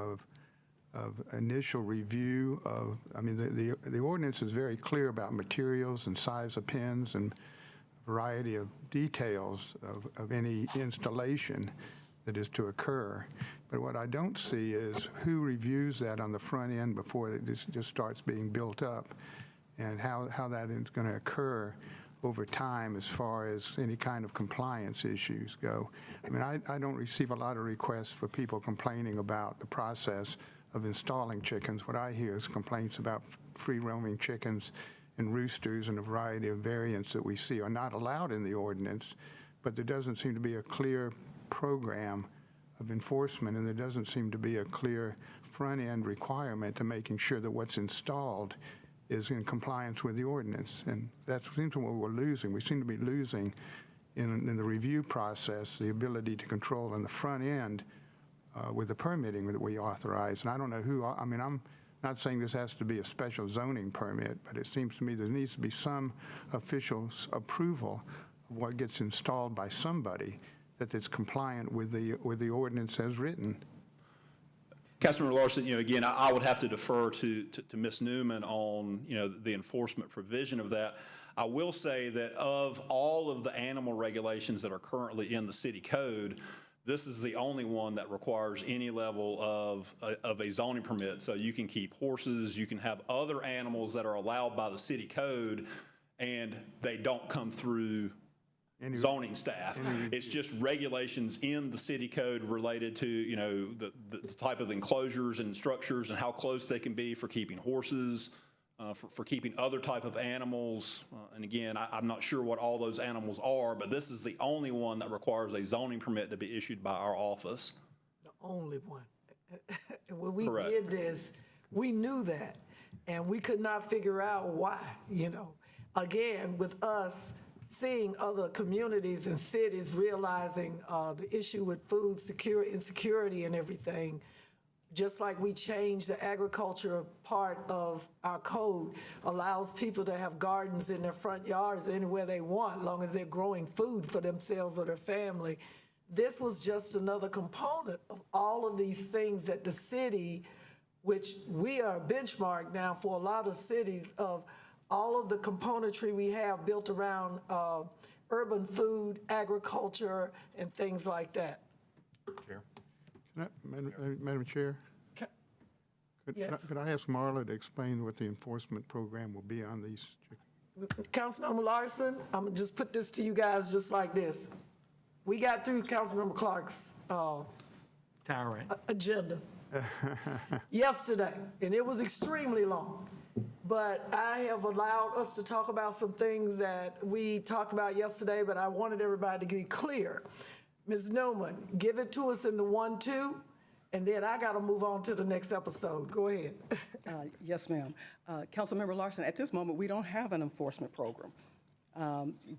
of initial review of, I mean, the ordinance is very clear about materials and size of pins and variety of details of any installation that is to occur. But what I don't see is who reviews that on the front end before it just starts being built up, and how that is going to occur over time as far as any kind of compliance issues go. I mean, I don't receive a lot of requests for people complaining about the process of installing chickens. What I hear is complaints about free-roaming chickens and roosters, and a variety of variants that we see are not allowed in the ordinance, but there doesn't seem to be a clear program of enforcement, and there doesn't seem to be a clear front-end requirement to making sure that what's installed is in compliance with the ordinance. And that seems to be what we're losing. We seem to be losing in the review process the ability to control on the front end with the permitting that we authorize. And I don't know who, I mean, I'm not saying this has to be a special zoning permit, but it seems to me there needs to be some official approval of what gets installed by somebody that it's compliant with the ordinance as written. Councilmember Larson, again, I would have to defer to Ms. Newman on, the enforcement provision of that. I will say that of all of the animal regulations that are currently in the city code, this is the only one that requires any level of a zoning permit. So you can keep horses, you can have other animals that are allowed by the city code, and they don't come through zoning staff. It's just regulations in the city code related to, the type of enclosures and structures and how close they can be for keeping horses, for keeping other type of animals. And again, I'm not sure what all those animals are, but this is the only one that requires a zoning permit to be issued by our office. The only one. When we Correct. did this, we knew that, and we could not figure out why, Again, with us seeing other communities and cities realizing the issue with food insecurity and everything, just like we changed the agriculture part of our code, allows people to have gardens in their front yards anywhere they want, as long as they're growing food for themselves or their family. This was just another component of all of these things that the city, which we are a benchmark now for a lot of cities, of all of the componentry we have built around urban food, agriculture, and things like that. Chair? Madam Chair? Yes. Could I ask Marla to explain what the enforcement program will be on these chickens? Councilmember Larson, I'm gonna just put this to you guys just like this. We got through Councilmember Clark's agenda yesterday, and it was extremely long. But I have allowed us to talk about some things that we talked about yesterday, but I wanted everybody to be clear. Ms. Newman, give it to us in the 1-2, and then I got to move on to the next episode. Go ahead. Yes, ma'am. Councilmember Larson, at this moment, we don't have an enforcement program.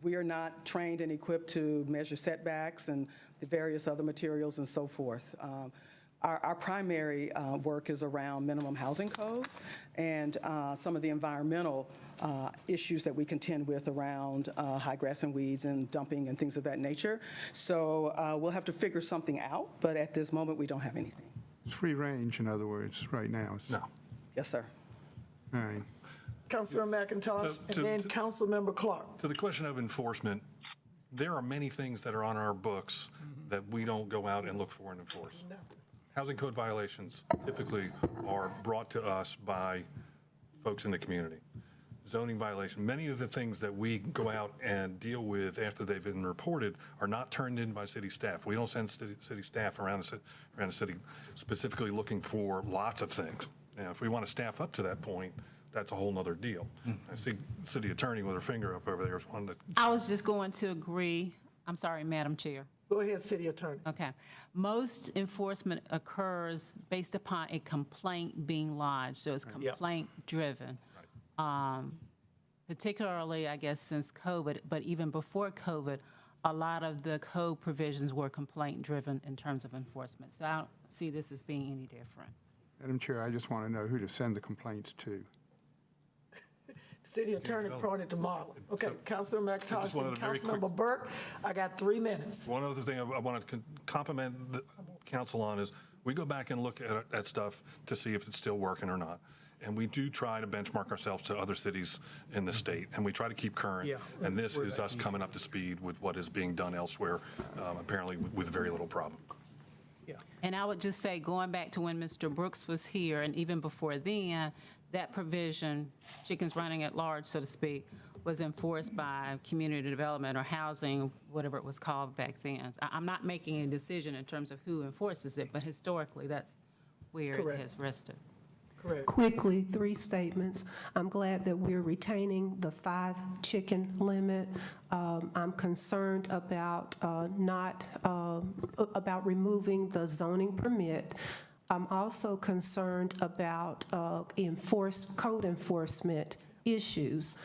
We are not trained and equipped to measure setbacks and the various other materials and so forth. Our primary work is around minimum housing code and some of the environmental issues that we contend with around high grass and weeds and dumping and things of that nature. So we'll have to figure something out, but at this moment, we don't have anything. It's free range, in other words, right now. No. Yes, sir. All right. Councilmember McIntosh, So- and then Councilmember Clark. To the question of enforcement, there are many things that are on our books that we don't go out and look for and enforce. Housing code violations typically are brought to us by folks in the community. Zoning violation, many of the things that we go out and deal with after they've been reported are not turned in by city staff. We don't send city staff around the city specifically looking for lots of things. Now, if we want to staff up to that point, that's a whole nother deal. I see the city attorney with her finger up over there is one that. I was just going to agree. I'm sorry, Madam Chair. Go ahead, City Attorney. Okay. Most enforcement occurs based upon a complaint being lodged, so it's complaint-driven. Particularly, I guess, since COVID, but even before COVID, a lot of the code provisions were complaint-driven in terms of enforcement. So I don't see this as being any different. Madam Chair, I just want to know who to send the complaints to. City Attorney pointed to Marla. Okay, Councilmember just McIntosh wanted and a very quick- Councilmember Burke, I got 3 minutes. One other thing I want to compliment the council on is we go back and look at stuff to see if it's still working or not. And we do try to benchmark ourselves to other cities in the state, and we try to keep current. Yeah. And this is us coming up to speed with what is being done elsewhere, apparently with very little problem. Yeah. And I would just say, going back to when Mr. Brooks was here, and even before then, that provision, chickens running at large, so to speak, was enforced by community development or housing, whatever it was called back then. I'm not making a decision in terms of who enforces it, but historically, that's where Correct. it has rested. Correct. Quickly, 3 statements. I'm glad that we're retaining the 5 chicken limit. I'm concerned about about removing the zoning permit. I'm also concerned about code enforcement issues.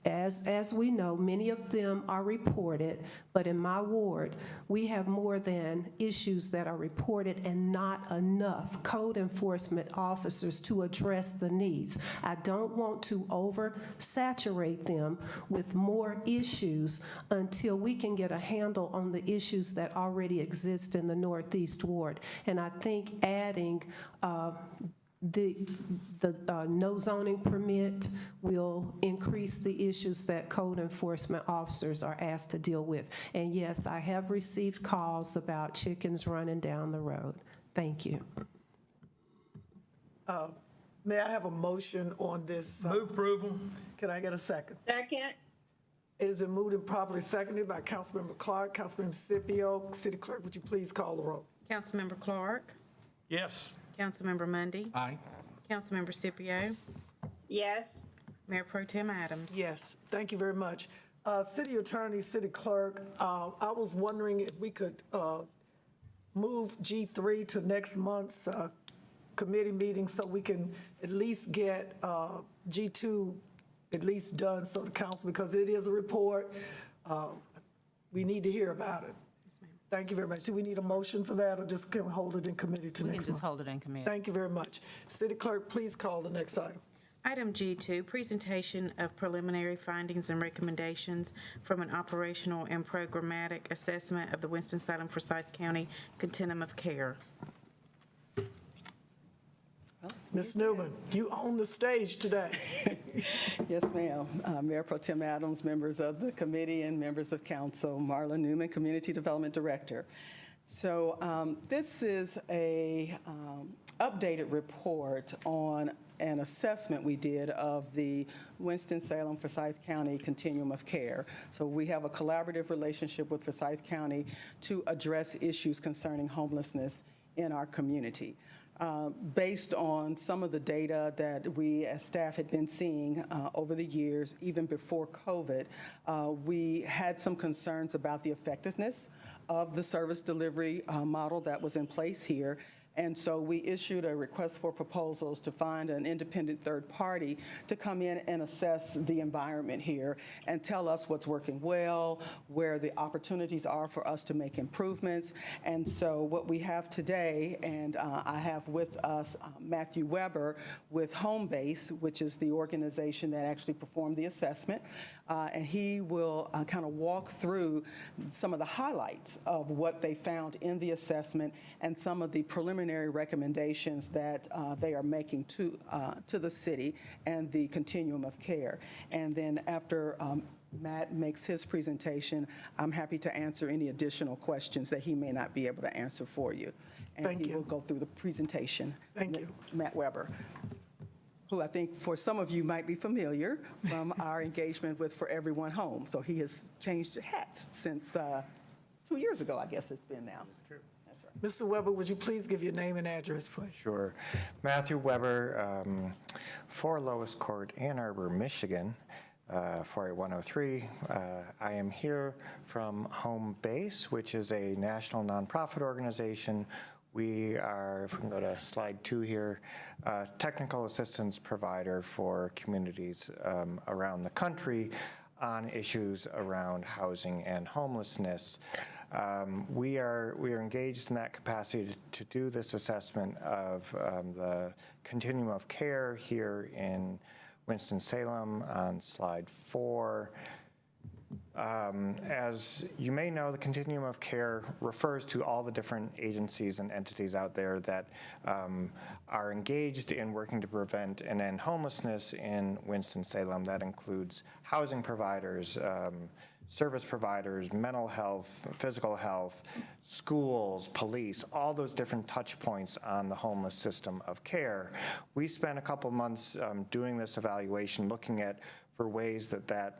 As we know, many of them are reported, but in my ward, we have more than issues that are reported and not enough code enforcement officers to address the needs. I don't want to oversaturate them with more issues until we can get a handle on the issues that already exist in the Northeast Ward. And I think adding the no zoning permit will increase the issues that code enforcement officers are asked to deal with. And yes, I have received calls about chickens running down the road. Thank you. May I have a motion on this? Move approval. Can I get a second? Second? It has been moved and properly seconded by Councilmember Clark. Councilmember Scipio. City Clerk, would you please call the roll? Councilmember Clark, Yes. Councilmember Mundy, Aye. Councilmember Scipio, Yes. Mayor Pro Tem Adams. Yes, thank you very much. City Attorney, City Clerk, I was wondering if we could move G3 to next month's committee meeting so we can at least get G2 at least done so the council, because it is a report, we need to hear about it. Thank you very much. Do we need a motion for that, or just can we hold it in committee to We can next just month? hold it in committee. Thank you very much. City Clerk, please call the next item. Item G2, presentation of preliminary findings and recommendations from an operational and programmatic assessment of the Winston-Salem Forsyth County Continuum of Care. Ms. Newman, you own the stage today. Yes, ma'am. Mayor Pro Tem Adams, members of the committee, and members of council, Marla Newman, Community Development Director. So this is a updated report on an assessment we did of the Winston-Salem Forsyth County Continuum of Care. So we have a collaborative relationship with Forsyth County to address issues concerning homelessness in our community. Based on some of the data that we as staff had been seeing over the years, even before COVID, we had some concerns about the effectiveness of the service delivery model that was in place here. And so we issued a request for proposals to find an independent third party to come in and assess the environment here and tell us what's working well, where the opportunities are for us to make improvements. And so what we have today, and I have with us Matthew Weber with Homebase, which is the organization that actually performed the assessment. And he will kind of walk through some of the highlights of what they found in the assessment and some of the preliminary recommendations that they are making to the city and the continuum of care. And then after Matt makes his presentation, I'm happy to answer any additional questions that he may not be able to answer for you. And Thank he you. will go through the presentation. Thank you. Matt Weber, who I think for some of you might be familiar from our engagement with For Everyone Home. So he has changed hats since 2 years ago, I guess it's been now. That's true. That's right. Mr. Weber, would you please give your name and address, please? Sure. Matthew Weber, 4 Lois Court, Ann Arbor, Michigan, 48103. I am here from Home Base, which is a national nonprofit organization. We are, if we can go to slide 2 here, technical assistance provider for communities around the country on issues around housing and homelessness. We are engaged in that capacity to do this assessment of the continuum of care here in Winston-Salem on slide 4. As you may know, the continuum of care refers to all the different agencies and entities out there that are engaged in working to prevent and end homelessness in Winston-Salem. That includes housing providers, service providers, mental health, physical health, schools, police, all those different touch points on the homeless system of care. We spent a couple months doing this evaluation, looking at for ways that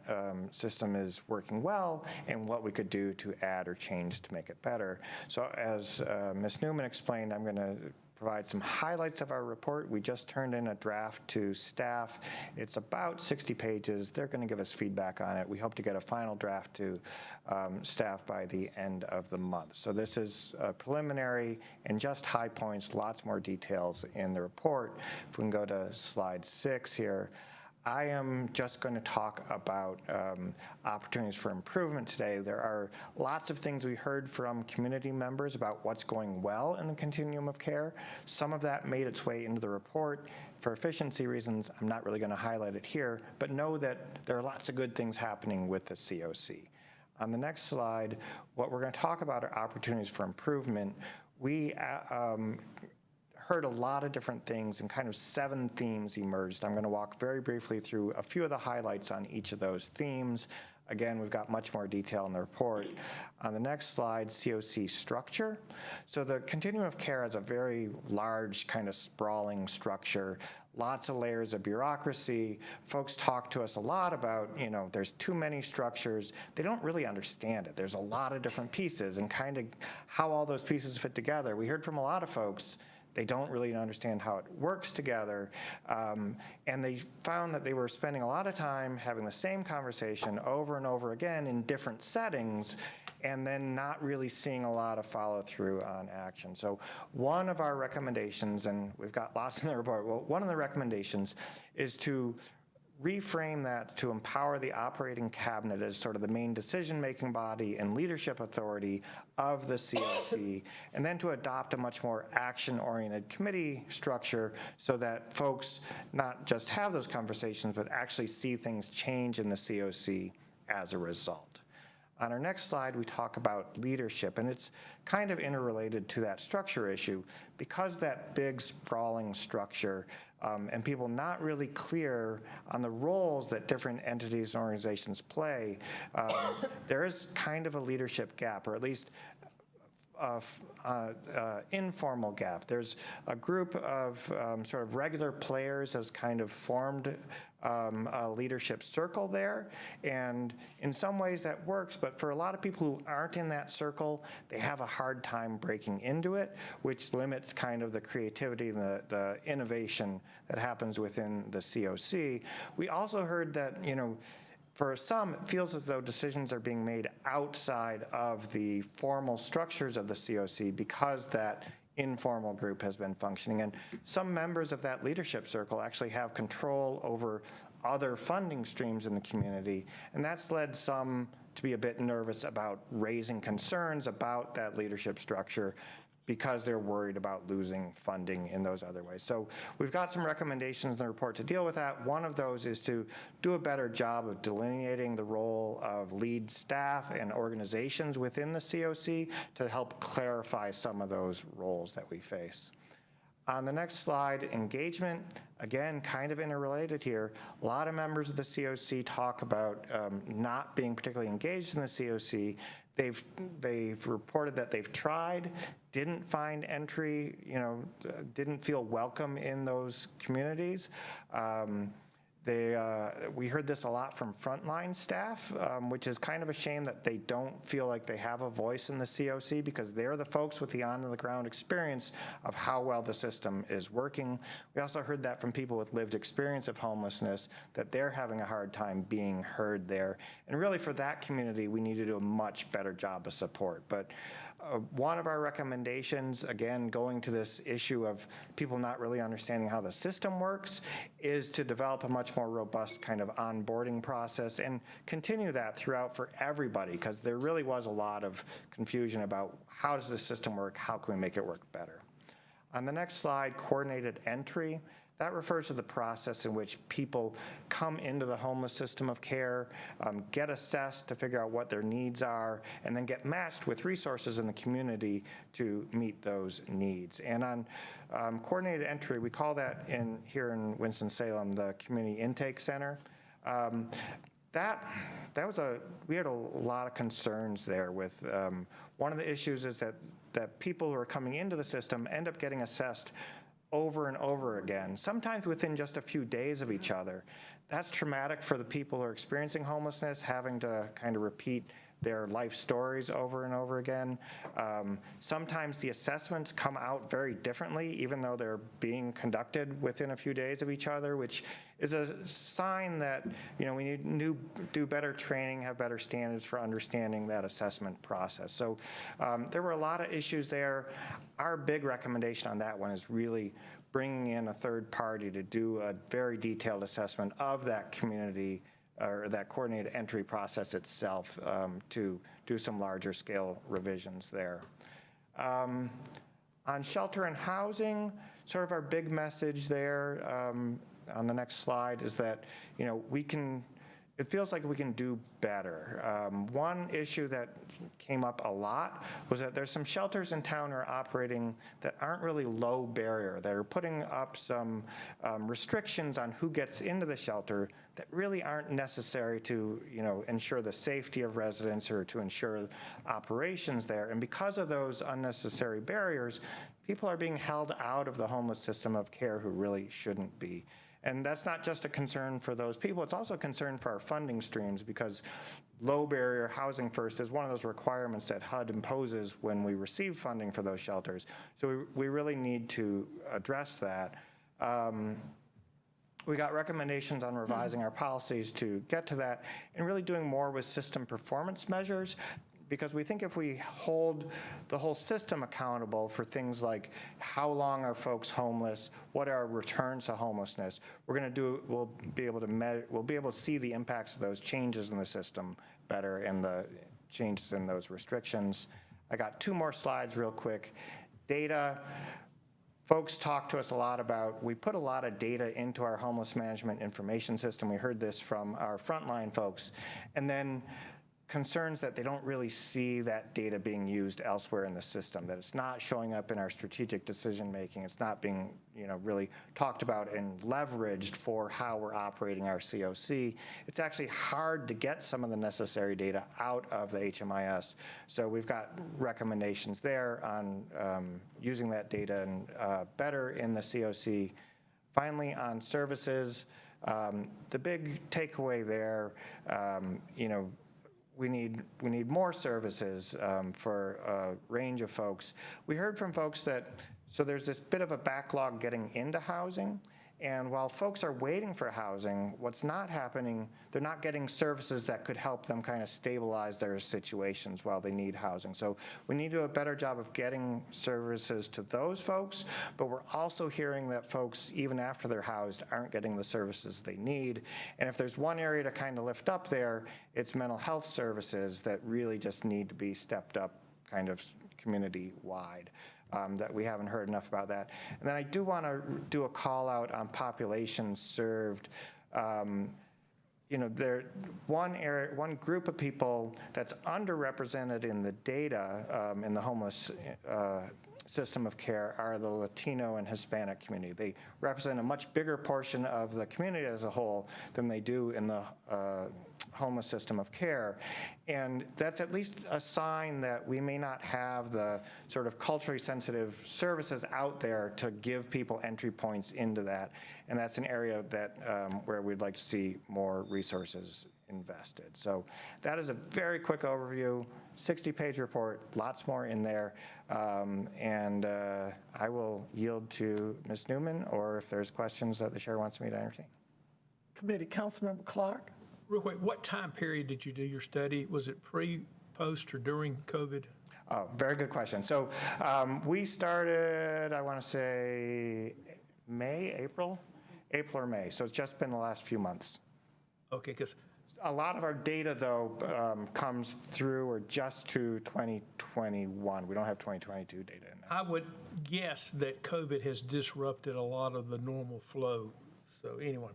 system is working well and what we could do to add or change to make it better. So as Ms. Newman explained, I'm going to provide some highlights of our report. We just turned in a draft to staff. It's about 60 pages. They're going to give us feedback on it. We hope to get a final draft to staff by the end of the month. So this is preliminary and just high points, lots more details in the report. If we can go to slide 6 here. I am just going to talk about opportunities for improvement today. There are lots of things we heard from community members about what's going well in the continuum of care. Some of that made its way into the report. For efficiency reasons, I'm not really going to highlight it here, but know that there are lots of good things happening with the COC. On the next slide, what we're going to talk about are opportunities for improvement. We heard a lot of different things and kind of 7 themes emerged. I'm going to walk very briefly through a few of the highlights on each of those themes. Again, we've got much more detail in the report. On the next slide, COC structure. So the continuum of care has a very large kind of sprawling structure, lots of layers of bureaucracy. Folks talk to us a lot about, there's too many structures. They don't really understand it. There's a lot of different pieces and kind of how all those pieces fit together. We heard from a lot of folks they don't really understand how it works together. And they found that they were spending a lot of time having the same conversation over and over again in different settings, and then not really seeing a lot of follow through on action. So one of our recommendations, and we've got lots in the report, well, one of the recommendations is to reframe that to empower the operating cabinet as sort of the main decision-making body and leadership authority of the COC, and then to adopt a much more action-oriented committee structure so that folks not just have those conversations, but actually see things change in the COC as a result. On our next slide, we talk about leadership, and it's kind of interrelated to that structure issue. Because that big, sprawling structure and people not really clear on the roles that different entities and organizations play, there is kind of a leadership gap, or at least informal gap. There's a group of sort of regular players that's kind of formed a leadership circle there, and in some ways that works, but for a lot of people who aren't in that circle, they have a hard time breaking into it, which limits kind of the creativity and the innovation that happens within the COC. We also heard that, for some, it feels as though decisions are being made outside of the formal structures of the COC because that informal group has been functioning. And some members of that leadership circle actually have control over other funding streams in the community. And that's led some to be a bit nervous about raising concerns about that leadership structure because they're worried about losing funding in those other ways. So we've got some recommendations in the report to deal with that. One of those is to do a better job of delineating the role of lead staff and organizations within the COC to help clarify some of those roles that we face. On the next slide, engagement, again, kind of interrelated here. A lot of members of the COC talk about not being particularly engaged in the COC. They've reported that they've tried, didn't find entry, didn't feel welcome in those communities. We heard this a lot from frontline staff, which is kind of a shame that they don't feel like they have a voice in the COC because they're the folks with the on-the-ground experience of how well the system is working. We also heard that from people with lived experience of homelessness, that they're having a hard time being heard there. And really for that community, we need to do a much better job of support. But one of our recommendations, again, going to this issue of people not really understanding how the system works, is to develop a much much more robust kind of onboarding process and continue that throughout for everybody, because there really was a lot of confusion about how does this system work, how can we make it work better. On the next slide, coordinated entry. That refers to the process in which people come into the homeless system of care, get assessed to figure out what their needs are, and then get matched with resources in the community to meet those needs. And on coordinated entry, we call that here in Winston-Salem the Community Intake Center. We had a lot of concerns there with, one of the issues is that people who are coming into the system end up getting assessed over and over again, sometimes within just a few days of each other. That's traumatic for the people who are experiencing homelessness, having to kind of repeat their life stories over and over again. Sometimes the assessments come out very differently, even though they're being conducted within a few days of each other, which is a sign that, we need to do better training, have better standards for understanding that assessment process. So there were a lot of issues there. Our big recommendation on that one is really bringing in a third party to do a very detailed assessment of that community or that coordinated entry process itself, to do some larger scale revisions there. On shelter and housing, sort of our big message there on the next slide is that, it feels like we can do better. One issue that came up a lot was that there's some shelters in town are operating that aren't really low barrier, that are putting up some restrictions on who gets into the shelter that really aren't necessary to, ensure the safety of residents or to ensure operations there. And because of those unnecessary barriers, people are being held out of the homeless system of care who really shouldn't be. And that's not just a concern for those people, it's also a concern for our funding streams, because low barrier housing first is one of those requirements that HUD imposes when we receive funding for those shelters. So we really need to address that. We got recommendations on revising our policies to get to that and really doing more with system performance measures, because we think if we hold the whole system accountable for things like how long are folks homeless, what are returns to homelessness, we'll be able to see the impacts of those changes in the system better and the changes in those restrictions. I got 2 more slides real quick. Data. Folks talk to us a lot about, we put a lot of data into our homeless management information system. We heard this from our frontline folks. And then concerns that they don't really see that data being used elsewhere in the system, that it's not showing up in our strategic decision making, it's not being really talked about and leveraged for how we're operating our COC. It's actually hard to get some of the necessary data out of the HMIS. So we've got recommendations there on using that data and better in the COC. Finally, on services, the big takeaway there, we need more services for a range of folks. We heard from folks that, so there's this bit of a backlog getting into housing, and while folks are waiting for housing, what's not happening, they're not getting services that could help them kind of stabilize their situations while they need housing. So we need to do a better job of getting services to those folks, but we're also hearing that folks, even after they're housed, aren't getting the services they need. And if there's one area to kind of lift up there, it's mental health services that really just need to be stepped up kind of community-wide. That we haven't heard enough about that. And then I do want to do a call out on populations served. One group of people that's underrepresented in the data in the homeless system of care are the Latino and Hispanic community. They represent a much bigger portion of the community as a whole than they do in the homeless system of care. And that's at least a sign that we may not have the sort of culturally sensitive services out there to give people entry points into that. And that's an area that where we'd like to see more resources invested. So that is a very quick overview, 60-page report, lots more in there. And I will yield to Ms. Newman, or if there's questions that the chair wants me to entertain. Committee, Councilmember Clark. Real quick, what time period did you do your study? Was it pre, post, or during COVID? Oh, very good question. So we started, I want to say, April, April or May. So it's just been the last few months. Okay, because A lot of our data, though, comes through or just to 2021. We don't have 2022 data in there. I would guess that COVID has disrupted a lot of the normal flow. So anyway,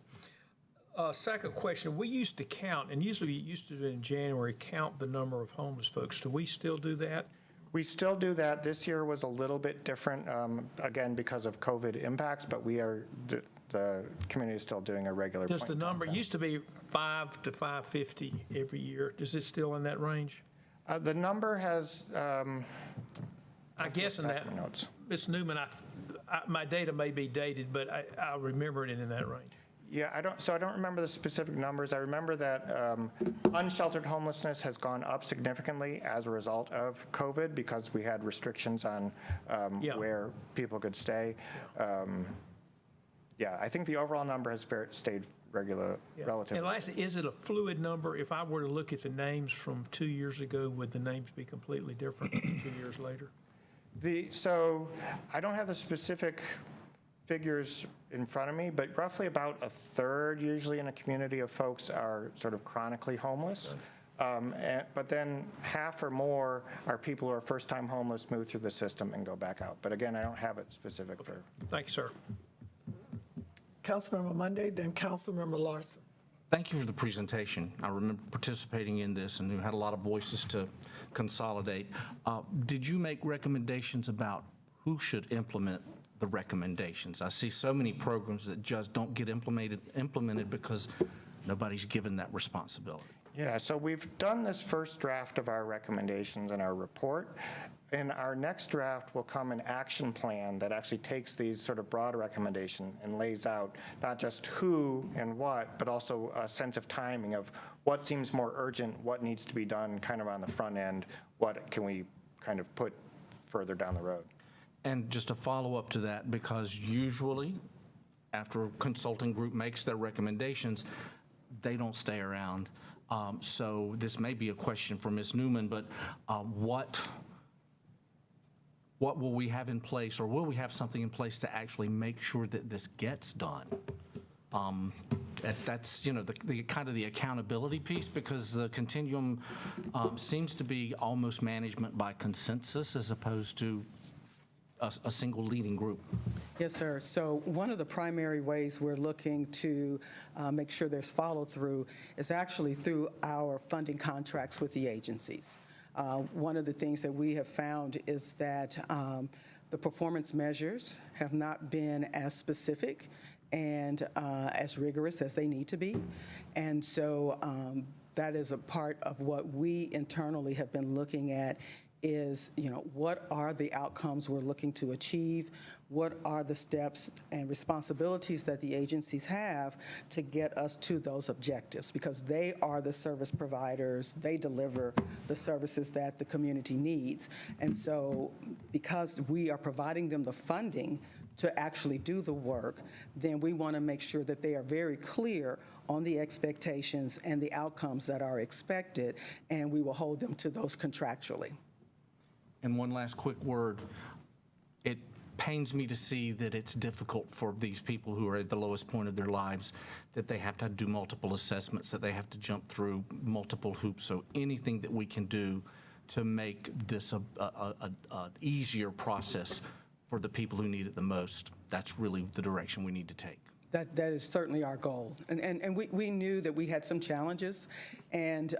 second question, we used to count, and usually we used to do it in January, count the number of homeless folks. Do we still do that? We still do that. This year was a little bit different, again, because of COVID impacts, but the community is still doing a regular Does the point-in-time number, it count. used to be 5 to 550 every year. Is it still in that range? The number has, I guess in that, back my notes. Ms. Newman, my data may be dated, but I remember it in that range. Yeah, I don't remember the specific numbers. I remember that unsheltered homelessness has gone up significantly as a result of COVID because we had restrictions on Yeah. where people could stay. Yeah, I think the overall number has stayed Yeah. relatively. And lastly, is it a fluid number? If I were to look at the names from 2 years ago, would the names be completely different 2 years later? So I don't have the specific figures in front of me, but roughly about a third usually in a community of folks are sort of chronically homeless. But then half or more are people who are first-time homeless, move through the system and go back out. But again, I don't have it specific for. Thank you, sir. Councilmember Monday, then Councilmember Larson. Thank you for the presentation. I remember participating in this and you had a lot of voices to consolidate. Did you make recommendations about who should implement the recommendations? I see so many programs that just don't get implemented because nobody's given that responsibility. Yeah, so we've done this first draft of our recommendations in our report. In our next draft will come an action plan that actually takes these sort of broad recommendations and lays out not just who and what, but also a sense of timing of what seems more urgent, what needs to be done kind of on the front end, what can we kind of put further down the road. And just a follow-up to that, because usually after a consulting group makes their recommendations, they don't stay around. So this may be a question for Ms. Newman, but what will we have in place, or will we have something in place to actually make sure that this gets done? That's, the kind of the accountability piece, because the Continuum seems to be almost management by consensus as opposed to a single leading group. Yes, sir. So one of the primary ways we're looking to make sure there's follow-through is actually through our funding contracts with the agencies. One of the things that we have found is that the performance measures have not been as specific and as rigorous as they need to be. And so that is a part of what we internally have been looking at is, what are the outcomes we're looking to achieve? What are the steps and responsibilities that the agencies have to get us to those objectives? Because they are the service providers, they deliver the services that the community needs. And so because we are providing them the funding to actually do the work, then we want to make sure that they are very clear on the expectations and the outcomes that are expected, and we will hold them to those contractually. And one last quick word. It pains me to see that it's difficult for these people who are at the lowest point of their lives, that they have to do multiple assessments, that they have to jump through multiple hoops. So anything that we can do to make this an easier process for the people who need it the most, that's really the direction we need to take. That is certainly our goal. And we knew that we had some challenges, and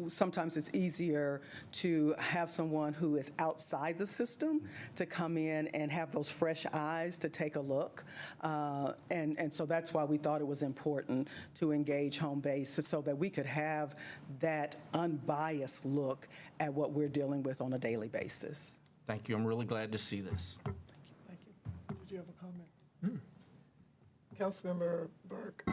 sometimes it's easier to have someone who is outside the system to come in and have those fresh eyes to take a look. And so that's why we thought it was important to engage home base so that we could have that unbiased look at what we're dealing with on a daily basis. Thank you. I'm really glad to see this. Thank you. Did you have a comment? Councilmember Burke.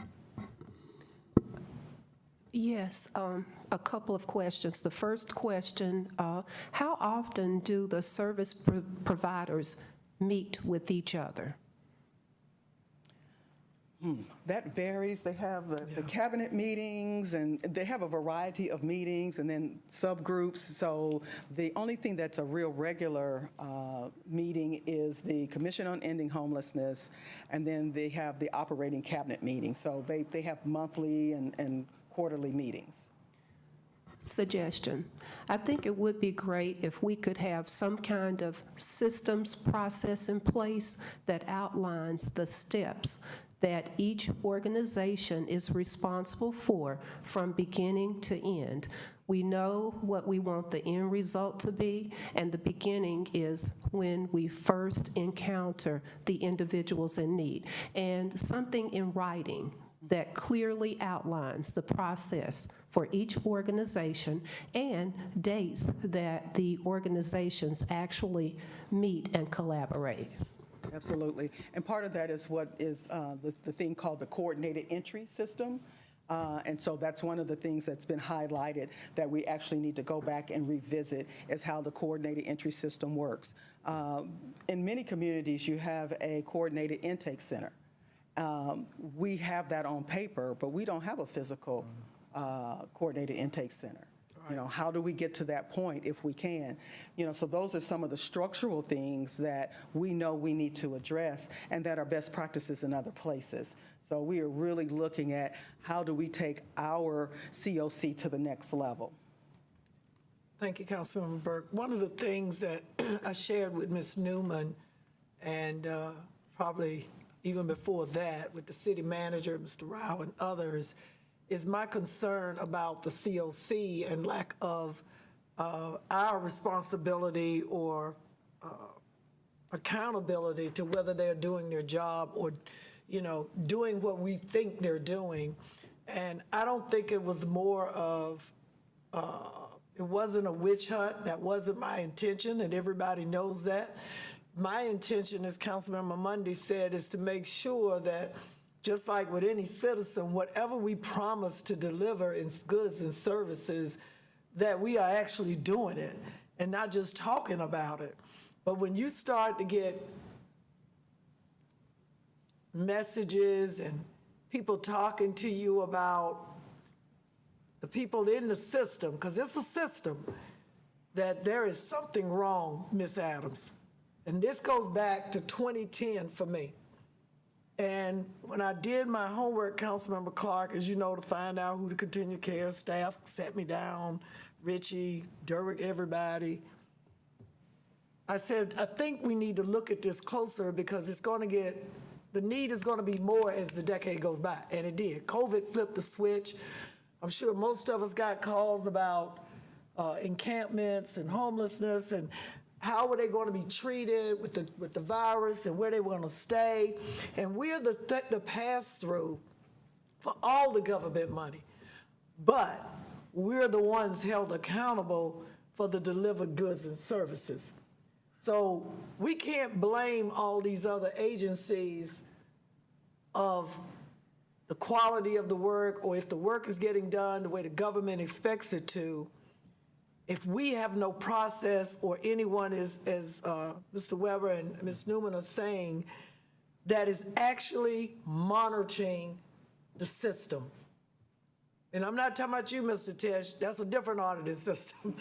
Yes, a couple of questions. The first question, how often do the service providers meet with each other? That varies. They have the cabinet meetings, and they have a variety of meetings and then subgroups. So the only thing that's a real regular meeting is the Commission on Ending Homelessness, and then they have the operating cabinet meeting. So they have monthly and quarterly meetings. Suggestion. I think it would be great if we could have some kind of systems process in place that outlines the steps that each organization is responsible for from beginning to end. We know what we want the end result to be, and the beginning is when we first encounter the individuals in need. And something in writing that clearly outlines the process for each organization and dates that the organizations actually meet and collaborate. Absolutely. And part of that is what is the thing called the coordinated entry system. And so that's one of the things that's been highlighted that we actually need to go back and revisit is how the coordinated entry system works. In many communities, you have a coordinated intake center. We have that on paper, but we don't have a physical coordinated intake center. You know, how do we get to that point if we can? You know, so those are some of the structural things that we know we need to address and that are best practices in other places. So we are really looking at how do we take our COC to the next level. Thank you, Councilmember Burke. One of the things that I shared with Ms. Newman and probably even before that with the city manager, Mr. Rao, and others, is my concern about the COC and lack of our responsibility or accountability to whether they're doing their job or, you know, doing what we think they're doing. And I don't think it was more of, it wasn't a witch hunt. That wasn't my intention, and everybody knows that. My intention, as Councilmember Mundy said, is to make sure that just like with any citizen, whatever we promise to deliver in goods and services, that we are actually doing it and not just talking about it. But when you start to get messages and people talking to you about the people in the system, because it's a system, that there is something wrong, Ms. Adams. And this goes back to 2010 for me. And when I did my homework, Councilmember Clark, as you know, to find out who the continued care staff sat me down, Richie, Derrick, everybody, I said, I think we need to look at this closer because it's going to get, the need is going to be more as the decade goes by. And it did. COVID flipped the switch. I'm sure most of us got calls about encampments and homelessness and how were they going to be treated with the virus and where they were going to stay. And we're the pass-through for all the government money. But we're the ones held accountable for the delivered goods and services. So we can't blame all these other agencies of the quality of the work or if the work is getting done the way the government expects it to. If we have no process or anyone is, as Mr. Weber and Ms. Newman are saying, that is actually monitoring the system. And I'm not talking about you, Mr. Tisch, that's a different auditing system.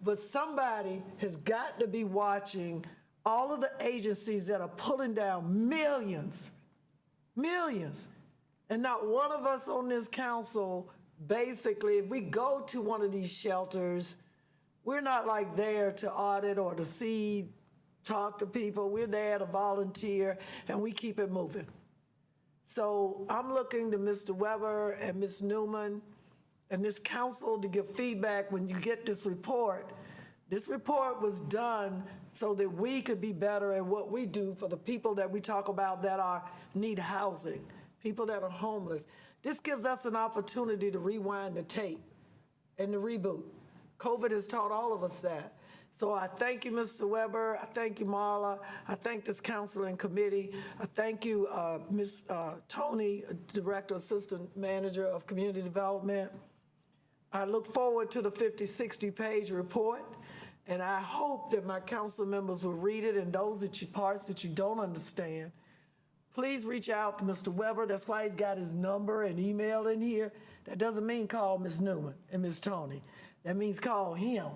But somebody has got to be watching all of the agencies that are pulling down millions. And not one of us on this council, basically, if we go to one of these shelters, we're not like there to audit or to see, talk to people. We're there to volunteer, and we keep it moving. So I'm looking to Mr. Weber and Ms. Newman and this council to give feedback when you get this report. This report was done so that we could be better at what we do for the people that we talk about that need housing, people that are homeless. This gives us an opportunity to rewind the tape and to reboot. COVID has taught all of us that. So I thank you, Mr. Weber. I thank you, Marla. I thank this council and committee. I thank you, Ms. Tony, Director, Assistant Manager of Community Development. I look forward to the 50, 60-page report, and I hope that my council members will read it and those parts that you don't understand please reach out to Mr. Weber. That's why he's got his number and email in here. That doesn't mean call Ms. Newman and Ms. Tony. That means call him,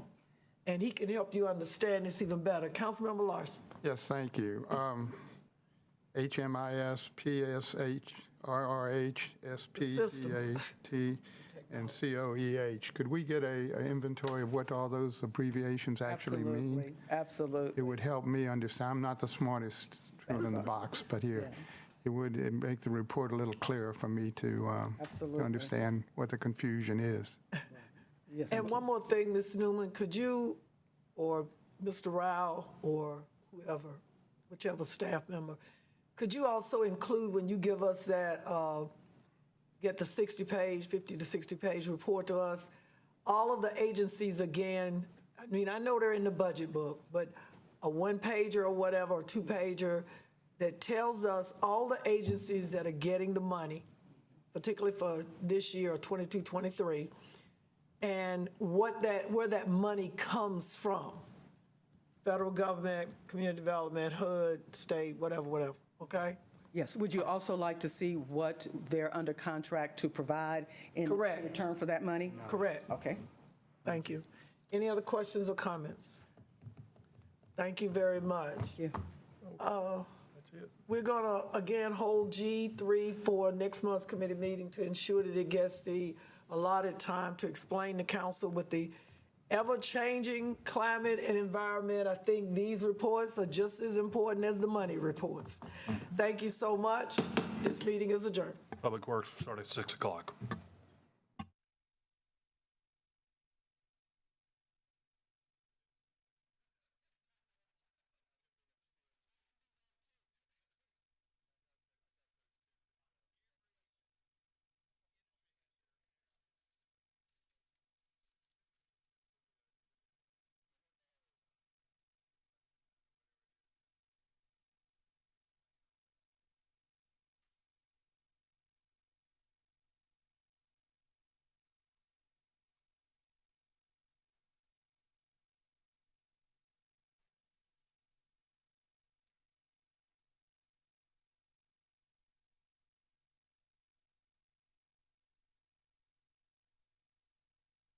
and he can help you understand this even better. Councilmember Larson. Yes, thank you. HMIS, PSH, RRH, SPGAT, and COEH. Could we get a inventory of what all those abbreviations actually mean? Absolutely. It would help me understand. I'm not the smartest tool in the box, but here, it would make the report a little clearer for me to Absolutely. understand what the confusion is. Yes. And one more thing, Ms. Newman, could you, or Mr. Rao, or whoever, whichever staff member, could you also include when you give us that, get the 60-page, 50 to 60-page report to us, all of the agencies again? I mean, I know they're in the budget book, but a one-pager or whatever, or two-pager, that tells us all the agencies that are getting the money, particularly for this year, 22, 23, and where that money comes from. Federal government, community development, HUD, state, whatever, okay? Yes, would you also like to see what they're under contract to provide in Correct. return for that money? Correct. Okay. Thank you. Any other questions or comments? Thank you very much. Thank you. We're gonna, again, hold G3 for next month's committee meeting to ensure that it gets the allotted time to explain to council with the ever-changing climate and environment. I think these reports are just as important as the money reports. Thank you so much. This meeting is adjourned. Public Works will start at 6 o'clock.